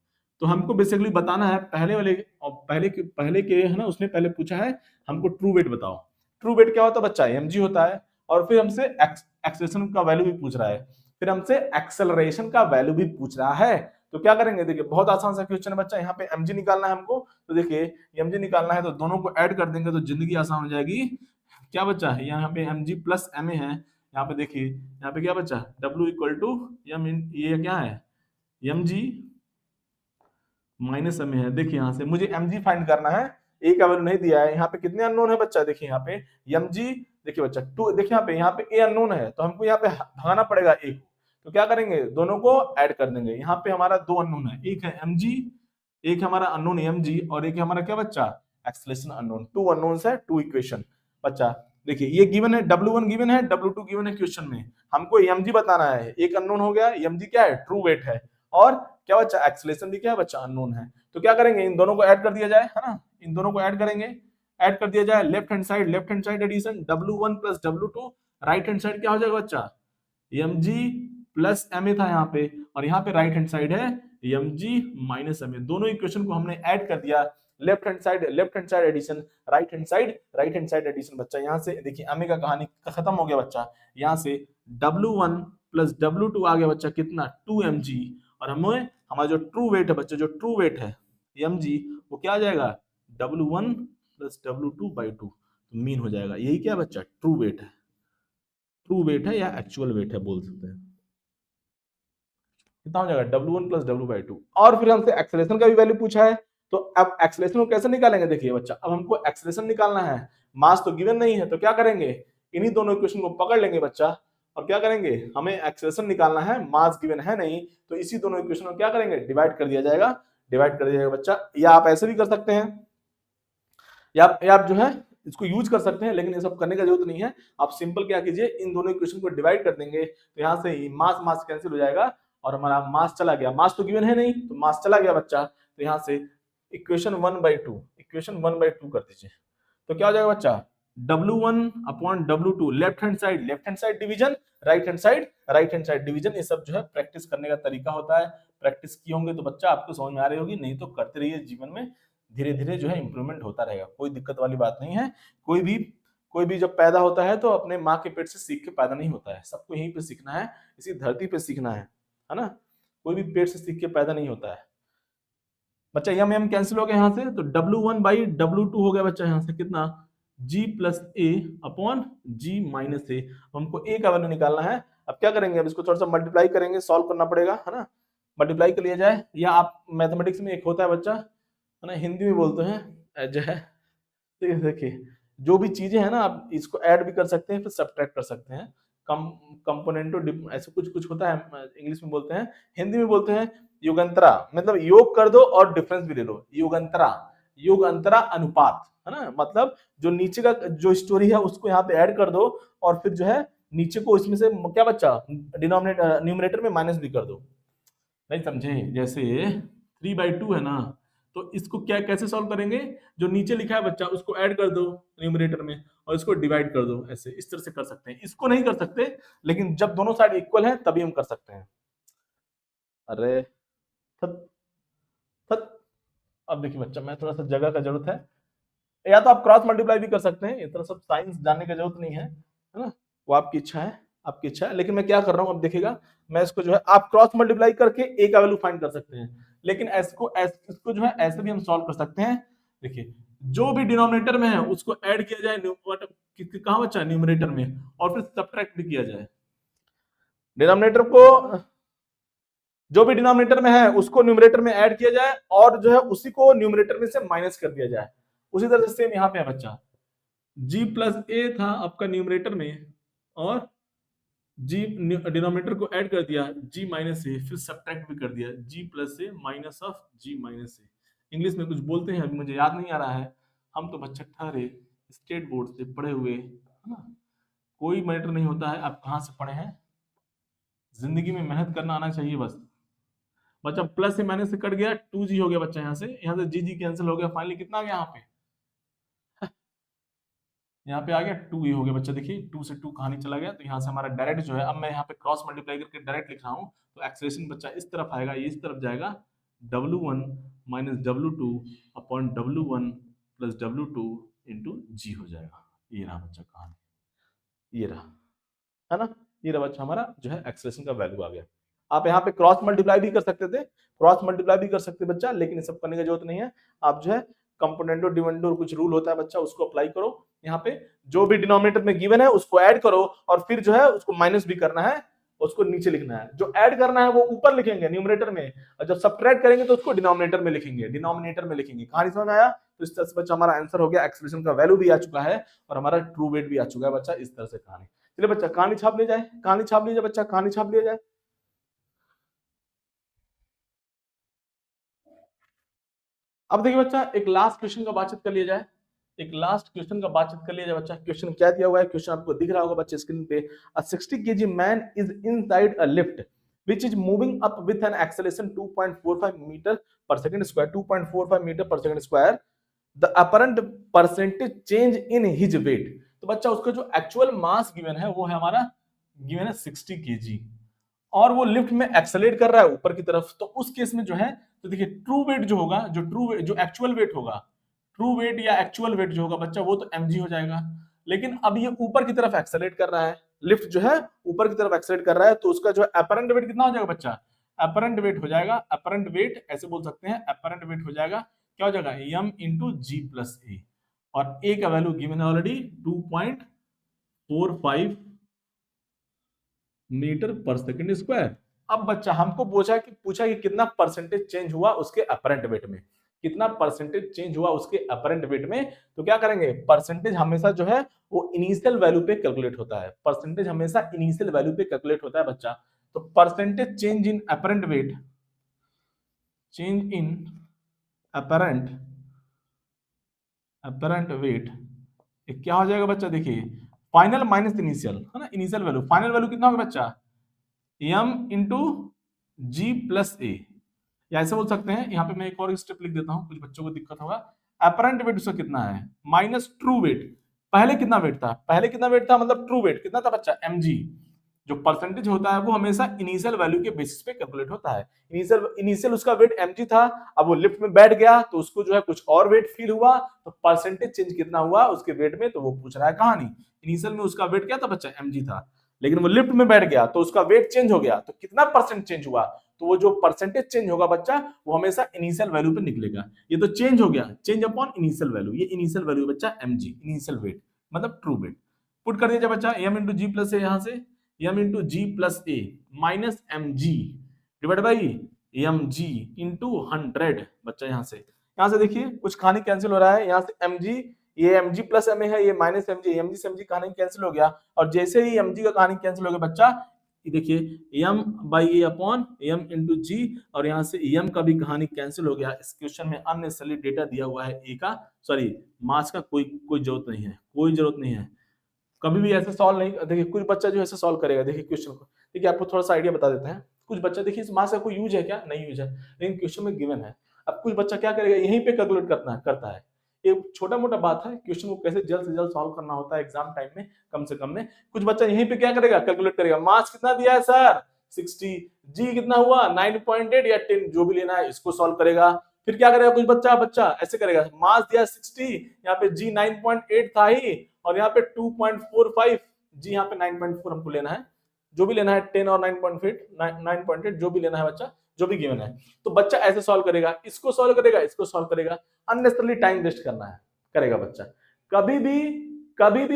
तो हमको बेसिकली बताना है पहले वाले और पहले के है ना, उसने पहले पूछा है हमको ट्रू वेट बताओ। ट्रू वेट क्या होता है बच्चा, mg होता है, और फिर हमसे एक्सेलरेशन का वैल्यू भी पूछ रहा है, फिर हमसे एक्सेलरेशन का वैल्यू भी पूछ रहा है। तो क्या करेंगे, देखिए बहुत आसान सा क्वेश्चन है बच्चा, यहाँ पे mg निकालना है हमको, तो देखिए mg निकालना है तो दोनों को ऐड कर देंगे तो जिंदगी आसान हो जाएगी। क्या बच्चा है यहाँ पे mg प्लस ma है, यहाँ पे देखिए यहाँ पे क्या बच्चा w इक्वल टू ये क्या है mg माइनस में है। देखिए यहाँ से मुझे mg फाइंड करना है, ए का वैल्यू नहीं दिया है, यहाँ पे कितने अननोन है बच्चा, देखिए यहाँ पे mg, देखिए बच्चा 2, देखिए यहाँ पे ए अननोन है, तो हमको यहाँ पे भगाना पड़ेगा ए को, तो क्या करेंगे दोनों को ऐड कर देंगे। यहाँ पे हमारा दो अननोन है, एक है mg, एक हमारा अननोन mg, और एक हमारा क्या बच्चा एक्सेलरेशन अननोन। टू अननोन्स है, टू इक्वेशन बच्चा। देखिए ये गिवन है, W1 गिवन है, W2 गिवन है क्वेश्चन में, हमको mg बताना है, एक अननोन हो गया, mg क्या है ट्रू वेट है, और क्या बच्चा एक्सेलरेशन भी क्या है बच्चा अननोन है। तो क्या करेंगे, इन दोनों को ऐड कर दिया जाए, है ना, इन दोनों को ऐड करेंगे, ऐड कर दिया जाए, left hand side addition W1 plus W2, right hand side क्या हो जाएगा बच्चा mg प्लस ma था यहाँ पे, और यहाँ पे राइट हैंड साइड है mg माइनस ma, दोनों इक्वेशन को हमने ऐड कर दिया, left hand side addition, right hand side addition बच्चा। यहाँ से देखिए ma का कहानी खत्म हो गया बच्चा, यहाँ से W1 प्लस W2 आ गया बच्चा कितना 2mg, और हमें हमारा जो ट्रू वेट है बच्चा, जो ट्रू वेट है mg, वो क्या आ जाएगा W1 प्लस W2 बाई 2, तो मीन हो जाएगा, यही क्या बच्चा ट्रू वेट है, ट्रू वेट है या एक्चुअल वेट है बोल सकते हैं। कितना हो जाएगा W1 प्लस W बाई 2, और फिर हमसे एक्सेलरेशन का भी वैल्यू पूछा है, तो अब एक्सेलरेशन को कैसे निकालेंगे, देखिए बच्चा अब हमको एक्सेलरेशन निकालना है, मास तो गिवन नहीं है, तो क्या करेंगे इन्हीं दोनों इक्वेशन को पकड़ लेंगे बच्चा, और क्या करेंगे हमें एक्सेलरेशन निकालना है, मास गिवन है नहीं, तो इसी दोनों इक्वेशन को क्या करेंगे डिवाइड कर दिया जाएगा, डिवाइड कर दिया जाएगा बच्चा। या आप ऐसे भी कर सकते हैं, या आप जो है इसको यूज कर सकते हैं, लेकिन ये सब करने का जरूरत नहीं है, आप सिंपल क्या कीजिए इन दोनों इक्वेशन को डिवाइड कर देंगे, तो यहाँ से मास मास कैंसिल हो जाएगा, और हमारा मास चला गया, मास तो गिवन है नहीं तो मास चला गया बच्चा, तो यहाँ से इक्वेशन 1/2 कर दीजिए, तो क्या हो जाएगा बच्चा W1 upon W2, left hand side division, right hand side division. ये सब जो है प्रैक्टिस करने का तरीका होता है, प्रैक्टिस किए होंगे तो बच्चा आपको समझ में आ रही होगी, नहीं तो करते रहिए, जीवन में धीरे धीरे जो है इंप्रूवमेंट होता रहेगा, कोई दिक्कत वाली बात नहीं है। कोई भी जब पैदा होता है तो अपने माँ के पेट से सीख के पैदा नहीं होता है, सबको यहीं पे सीखना है, इसी धरती पे सीखना है ना, कोई भी पेट से सीख के पैदा नहीं होता है बच्चा। यम कैंसिल हो गया यहाँ से, तो W1 बाई W2 हो गया बच्चा, यहाँ से कितना G प्लस ए अपॉन G माइनस ए, हमको ए का वैल्यू निकालना है। अब क्या करेंगे, अब इसको थोड़ा सा मल्टीप्लाई करेंगे, सॉल्व करना पड़ेगा, है ना, मल्टीप्लाई कर लिया जाए, या आप मैथमेटिक्स में एक होता है बच्चा, है ना, हिंदी में बोलते हैं जो है, देखिए जो भी चीजें हैं ना आप इसको ऐड भी कर सकते हैं, फिर सब्ट्रैक्ट कर सकते हैं, कम कंपोनेंटो ऐसे कुछ होता है, इंग्लिश में बोलते हैं, हिंदी में बोलते हैं युगंतरा, मतलब योग कर दो और डिफरेंस भी ले लो, युगंतरा अनुपात, है ना, मतलब जो नीचे का जो स्टोरी है उसको यहाँ पे ऐड कर दो, और फिर जो है नीचे को इसमें से क्या बच्चा डिनोमिनेटर न्यूमरेटर में माइनस भी कर दो, नहीं समझे, जैसे 3/2 है ना, तो इसको क्या कैसे सॉल्व करेंगे, जो नीचे लिखा है बच्चा उसको ऐड कर दो न्यूमरेटर में, और इसको डिवाइड कर दो, ऐसे इस तरह से कर सकते हैं, इसको नहीं कर सकते, लेकिन जब दोनों साइड इक्वल है तभी हम कर सकते हैं। अरे थत, थत। अब देखिए बच्चा मैं थोड़ा सा जगह का जरूरत है, या तो आप क्रॉस मल्टीप्लाई भी कर सकते हैं, इतना सब साइंस जानने की जरूरत नहीं है ना, वो आपकी इच्छा है, लेकिन मैं क्या कर रहा हूं अब देखिएगा, मैं इसको जो है आप क्रॉस मल्टीप्लाई करके ए का वैल्यू फाइंड कर सकते हैं, लेकिन इसको जो है ऐसे भी हम सॉल्व कर सकते हैं। देखिए जो भी डिनोमिनेटर में है उसको ऐड किया जाए कहां बचा न्यूमरेटर में, और फिर सब्ट्रैक्ट भी किया जाए, डिनोमिनेटर को जो भी डिनोमिनेटर में है उसको न्यूमरेटर में ऐड किया जाए, और जो है उसी को न्यूमरेटर में से माइनस कर दिया जाए, उसी तरह से सेम यहाँ पे है बच्चा, G प्लस ए था आपका न्यूमरेटर में, और G डिनोमिनेटर को ऐड कर दिया G माइनस ए, फिर सब्ट्रैक्ट भी कर दिया G plus A minus of G minus A. English में कुछ बोलते हैं, अभी मुझे याद नहीं आ रहा है, हम तो बच्चा ठहरे स्टेट बोर्ड से पढ़े हुए, है ना, कोई मैटर नहीं होता है आप कहाँ से पढ़े हैं, जिंदगी में मेहनत करना आना चाहिए, बस बच्चा प्लस से माइनस से कट गया, 2g हो गया बच्चा, यहाँ से जी कैंसिल हो गया, फाइनली कितना आ गया यहाँ पे आ गया 2 हो गया बच्चा। देखिए 2 से 2 कहानी चला गया, तो यहाँ से हमारा डायरेक्ट जो है, अब मैं यहाँ पे क्रॉस मल्टीप्लाई करके डायरेक्ट लिख रहा हूँ, तो एक्सेलरेशन बच्चा इस तरफ आएगा, ये इस तरफ जाएगा, W1 minus W2 upon W1 plus W2 into g हो जाएगा। ये रहा बच्चा कहानी, ये रहा, है ना, ये रहा बच्चा हमारा जो है एक्सेलरेशन का वैल्यू आ गया। आप यहाँ पे क्रॉस मल्टीप्लाई भी कर सकते थे, क्रॉस मल्टीप्लाई भी कर सकते बच्चा, लेकिन ये सब करने की जरूरत नहीं है। आप जो है कंपोनेंटो डिविडेंडो कुछ रूल होता है बच्चा, उसको अप्लाई करो। यहाँ पे जो भी डिनोमिनेटर में गिवन है उसको ऐड करो, और फिर जो है उसको माइनस भी करना है, उसको नीचे लिखना है। जो ऐड करना है वो ऊपर लिखेंगे न्यूमरेटर में, और जब सब्ट्रैक्ट करेंगे तो उसको डिनोमिनेटर में लिखेंगे, डिनोमिनेटर में लिखेंगे। कहानी समझ में आया? तो इस तरह से बच्चा हमारा आंसर हो गया, एक्सप्रेशन का वैल्यू भी आ चुका है और हमारा ट्रू वेट भी आ चुका है बच्चा। इस तरह से कहानी, चलिए बच्चा कहानी छाप ले जाए, कहानी छाप लीजिए बच्चा, कहानी छाप लिया जाए। अब देखिए बच्चा, एक लास्ट क्वेश्चन का बातचीत कर लिया जाए, एक लास्ट क्वेश्चन का बातचीत कर लिया जाए बच्चा। क्वेश्चन क्या दिया हुआ है? क्वेश्चन आपको दिख रहा होगा बच्चे स्क्रीन पे। अ 60 kg man is inside a lift which is moving up with an acceleration 2.45 meter per second square, 2.45 meter per second square. The apparent percentage change in his weight. तो बच्चा उसका जो एक्चुअल मास गिवन है वो है हमारा given है 60 kg, और वो लिफ्ट में एक्सेलरेट कर रहा है ऊपर की तरफ। तो उस केस में जो है, तो देखिए ट्रू वेट जो होगा, जो एक्चुअल वेट होगा, ट्रू वेट या एक्चुअल वेट जो होगा बच्चा, वो तो mg हो जाएगा। लेकिन अब ये ऊपर की तरफ एक्सेलरेट कर रहा है, लिफ्ट जो है ऊपर की तरफ एक्सेलरेट कर रहा है, तो उसका जो अपरेंट वेट कितना हो जाएगा बच्चा? अपरेंट वेट हो जाएगा, अपरेंट वेट ऐसे बोल सकते हैं, अपरेंट वेट हो जाएगा, क्या हो जाएगा? m इंटू जी प्लस ए, और ए का वैल्यू गिवन है already 2.45 metre per second square. अब बच्चा हमको पूछा कि कितना परसेंटेज चेंज हुआ उसके अपरेंट वेट में, कितना परसेंटेज चेंज हुआ उसके अपरेंट वेट में। तो क्या करेंगे, परसेंटेज हमेशा जो है वो इनिशियल वैल्यू पे कैलकुलेट होता है, परसेंटेज हमेशा इनिशियल वैल्यू पे कैलकुलेट होता है बच्चा। तो percentage change in apparent wait, change in apparent wait क्या हो जाएगा बच्चा? देखिए फाइनल माइनस इनिशियल, है ना, इनिशियल वैल्यू, फाइनल वैल्यू कितना होगा बच्चा? m इंटू जी प्लस ए, या ऐसे बोल सकते हैं, यहाँ पे मैं एक और स्टेप लिख देता हूँ, कुछ बच्चों को दिक्कत होगा। अपरेंट वेट उसका कितना है माइनस ट्रू वेट। पहले कितना वेट था? पहले कितना वेट था मतलब ट्रू वेट कितना था बच्चा? mg। जो परसेंटेज होता है वो हमेशा इनिशियल वैल्यू के बेसिस पे कैलकुलेट होता है। इनिशियल उसका वेट mg था, अब वो लिफ्ट में बैठ गया तो उसको जो है कुछ और वेट फील हुआ, तो परसेंटेज चेंज कितना हुआ उसके वेट में, तो वो पूछ रहा है कहानी। इनिशियल में उसका वेट क्या था बच्चा? mg था, लेकिन वो लिफ्ट में बैठ गया तो उसका वेट चेंज हो गया, तो कितना परसेंट चेंज हुआ? तो वो जो परसेंटेज चेंज होगा बच्चा वो हमेशा इनिशियल वैल्यू पे निकलेगा। ये तो चेंज हो गया, चेंज अपॉन इनिशियल वैल्यू, ये इनिशियल वैल्यू बच्चा mg, इनिशियल वेट मतलब ट्रू वेट। पुट कर दीजिए बच्चा m into ji plus A, यहाँ से m into ji plus A minus mg divide by mg into 100 बच्चा। यहाँ से देखिए कुछ कहानी कैंसिल हो रहा है, यहाँ से mg, ये mg प्लस ma है, ये माइनस mg से mg कहानी कैंसिल हो गया, और जैसे ही mg का कहानी कैंसिल हो गया बच्चा, ये देखिए m by a upon m into g, और यहाँ से m का भी कहानी कैंसिल हो गया। इस क्वेश्चन में अननेसेसरी डेटा दिया हुआ है ए का, सॉरी मास का, कोई जरूरत नहीं है, कोई जरूरत नहीं है। कभी भी ऐसे सॉल्व नहीं, देखिए कुछ बच्चा जो ऐसे सॉल्व करेगा, देखिए क्वेश्चन को, देखिए आपको थोड़ा सा आइडिया बता देते हैं। कुछ बच्चा देखिए इस मास का कोई यूज है क्या? नहीं यूज है, लेकिन क्वेश्चन में गिवन है। अब कुछ बच्चा क्या करेगा, यहीं पे कैलकुलेट करता है। ये छोटा मोटा बात है, क्वेश्चन को कैसे जल्द से जल्द सॉल्व करना होता है एग्जाम टाइम में, कम से कम में। कुछ बच्चा यहीं पे क्या करेगा, कैलकुलेट करेगा। मास कितना दिया है सर? 60, जी कितना हुआ 9.8 या 10, जो भी लेना है इसको सॉल्व करेगा। फिर क्या करेगा कुछ बच्चा ऐसे करेगा, मास दिया 60, यहाँ पे जी 9.8 था ही, और यहाँ पे 2.45, जी यहाँ पे 9.4 हमको लेना है, जो भी लेना है 10 और 9.8 जो भी लेना है बच्चा, जो भी गिवन है। तो बच्चा ऐसे सॉल्व करेगा, इसको सॉल्व करेगा, इसको सॉल्व करेगा, अननेसेसरली टाइम वेस्ट करना है करेगा बच्चा। कभी भी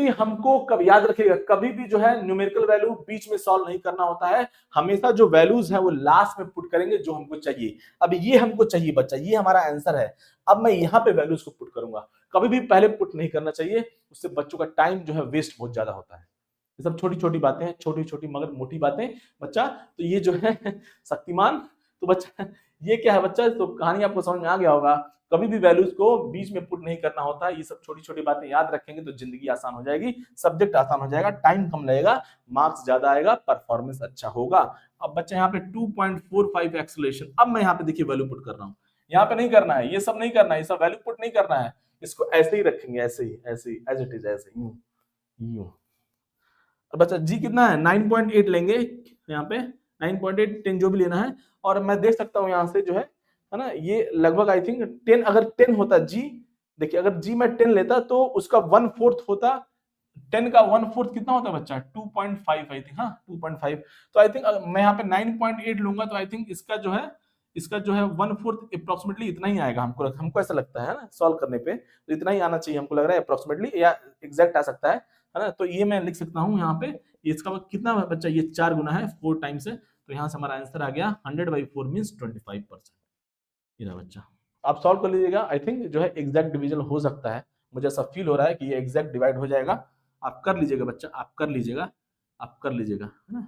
हमको याद रखिएगा, कभी भी जो है न्यूमेरिकल वैल्यू बीच में सॉल्व नहीं करना होता है, हमेशा जो वैल्यूज है वो लास्ट में पुट करेंगे जो हमको चाहिए। अब ये हमको चाहिए बच्चा, ये हमारा आंसर है, अब मैं यहाँ पे वैल्यूज को पुट करूंगा। कभी भी पहले पुट नहीं करना चाहिए, उससे बच्चों का टाइम जो है वेस्ट बहुत ज्यादा होता है। ये सब छोटी छोटी बातें हैं, छोटी छोटी मगर मोटी बातें बच्चा। तो ये जो है शक्तिमान, तो बच्चा ये क्या है बच्चा, तो कहानी आपको समझ में आ गया होगा। कभी भी वैल्यूज को बीच में पुट नहीं करना होता है। ये सब छोटी छोटी बातें याद रखेंगे तो जिंदगी आसान हो जाएगी, सब्जेक्ट आसान हो जाएगा, टाइम कम लगेगा, मार्क्स ज्यादा आएगा, परफॉर्मेंस अच्छा होगा। अब बच्चा यहाँ पे 2.45 एक्सेलरेशन, अब मैं यहाँ पे देखिए वैल्यू पुट कर रहा हूँ। यहाँ पे नहीं करना है, ये सब नहीं करना है, ये सब वैल्यू पुट नहीं करना है, इसको ऐसे ही रखेंगे, ऐसे ही एज इट इज, ऐसे यूं यूं। और बच्चा जी कितना है 9.8 लेंगे यहाँ पे, 9.8 10 जो भी लेना है। और मैं देख सकता हूँ यहाँ से जो है ना, ये लगभग आई थिंक 10, अगर 10 होता जी, देखिए अगर जी मैं 10 लेता तो उसका 1/4 होता, 10 का 1/4 कितना होता है बच्चा 2.5 आई थिंक, हाँ 2.5। तो आई थिंक मैं यहाँ पे 9.8 लूंगा तो आई थिंक इसका जो है 1/4 अप्रोक्सीमेटली इतना ही आएगा, हमको ऐसा लगता है ना, सॉल्व करने पे तो इतना ही आना चाहिए हमको लग रहा है अप्रोक्सीमेटली, या एग्जैक्ट आ सकता है ना। तो ये मैं लिख सकता हूँ यहाँ पे, इसका कितना बच्चा, ये 4 गुना है 4 टाइम्स है, तो यहाँ से हमारा आंसर आ गया 100/4 मीन्स 25%। ये रहा बच्चा, आप सॉल्व कर लीजिएगा। आई थिंक जो है एग्जैक्ट डिवीजन हो सकता है, मुझे ऐसा फील हो रहा है कि ये एग्जैक्ट डिवाइड हो जाएगा। आप कर लीजिएगा बच्चा, आप कर लीजिएगा, है ना,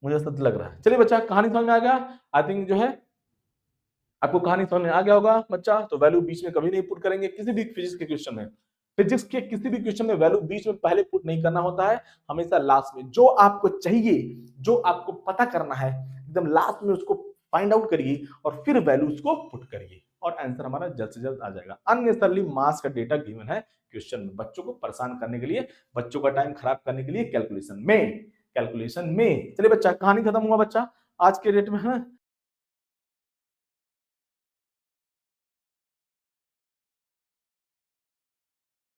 मुझे ऐसा लग रहा है। चलिए बच्चा, कहानी समझ में आ गया। आई थिंक जो है आपको कहानी समझ में आ गया होगा बच्चा। तो वैल्यू बीच में कभी नहीं पुट करेंगे किसी भी फिजिक्स के क्वेश्चन में। फिजिक्स के किसी भी क्वेश्चन में वैल्यू बीच में पहले पुट नहीं करना होता है, हमेशा लास्ट में। जो आपको चाहिए, जो आपको पता करना है, एकदम लास्ट में उसको फाइंड आउट करिए और फिर वैल्यूज को पुट करिए और आंसर हमारा जल्द से जल्द आ जाएगा। अननेसेसरली मास का डेटा गिवन है क्वेश्चन में, बच्चों को परेशान करने के लिए, बच्चों का टाइम खराब करने के लिए कैलकुलेशन में। चलिए बच्चा, कहानी खत्म हुआ बच्चा आज के डेट में, है ना।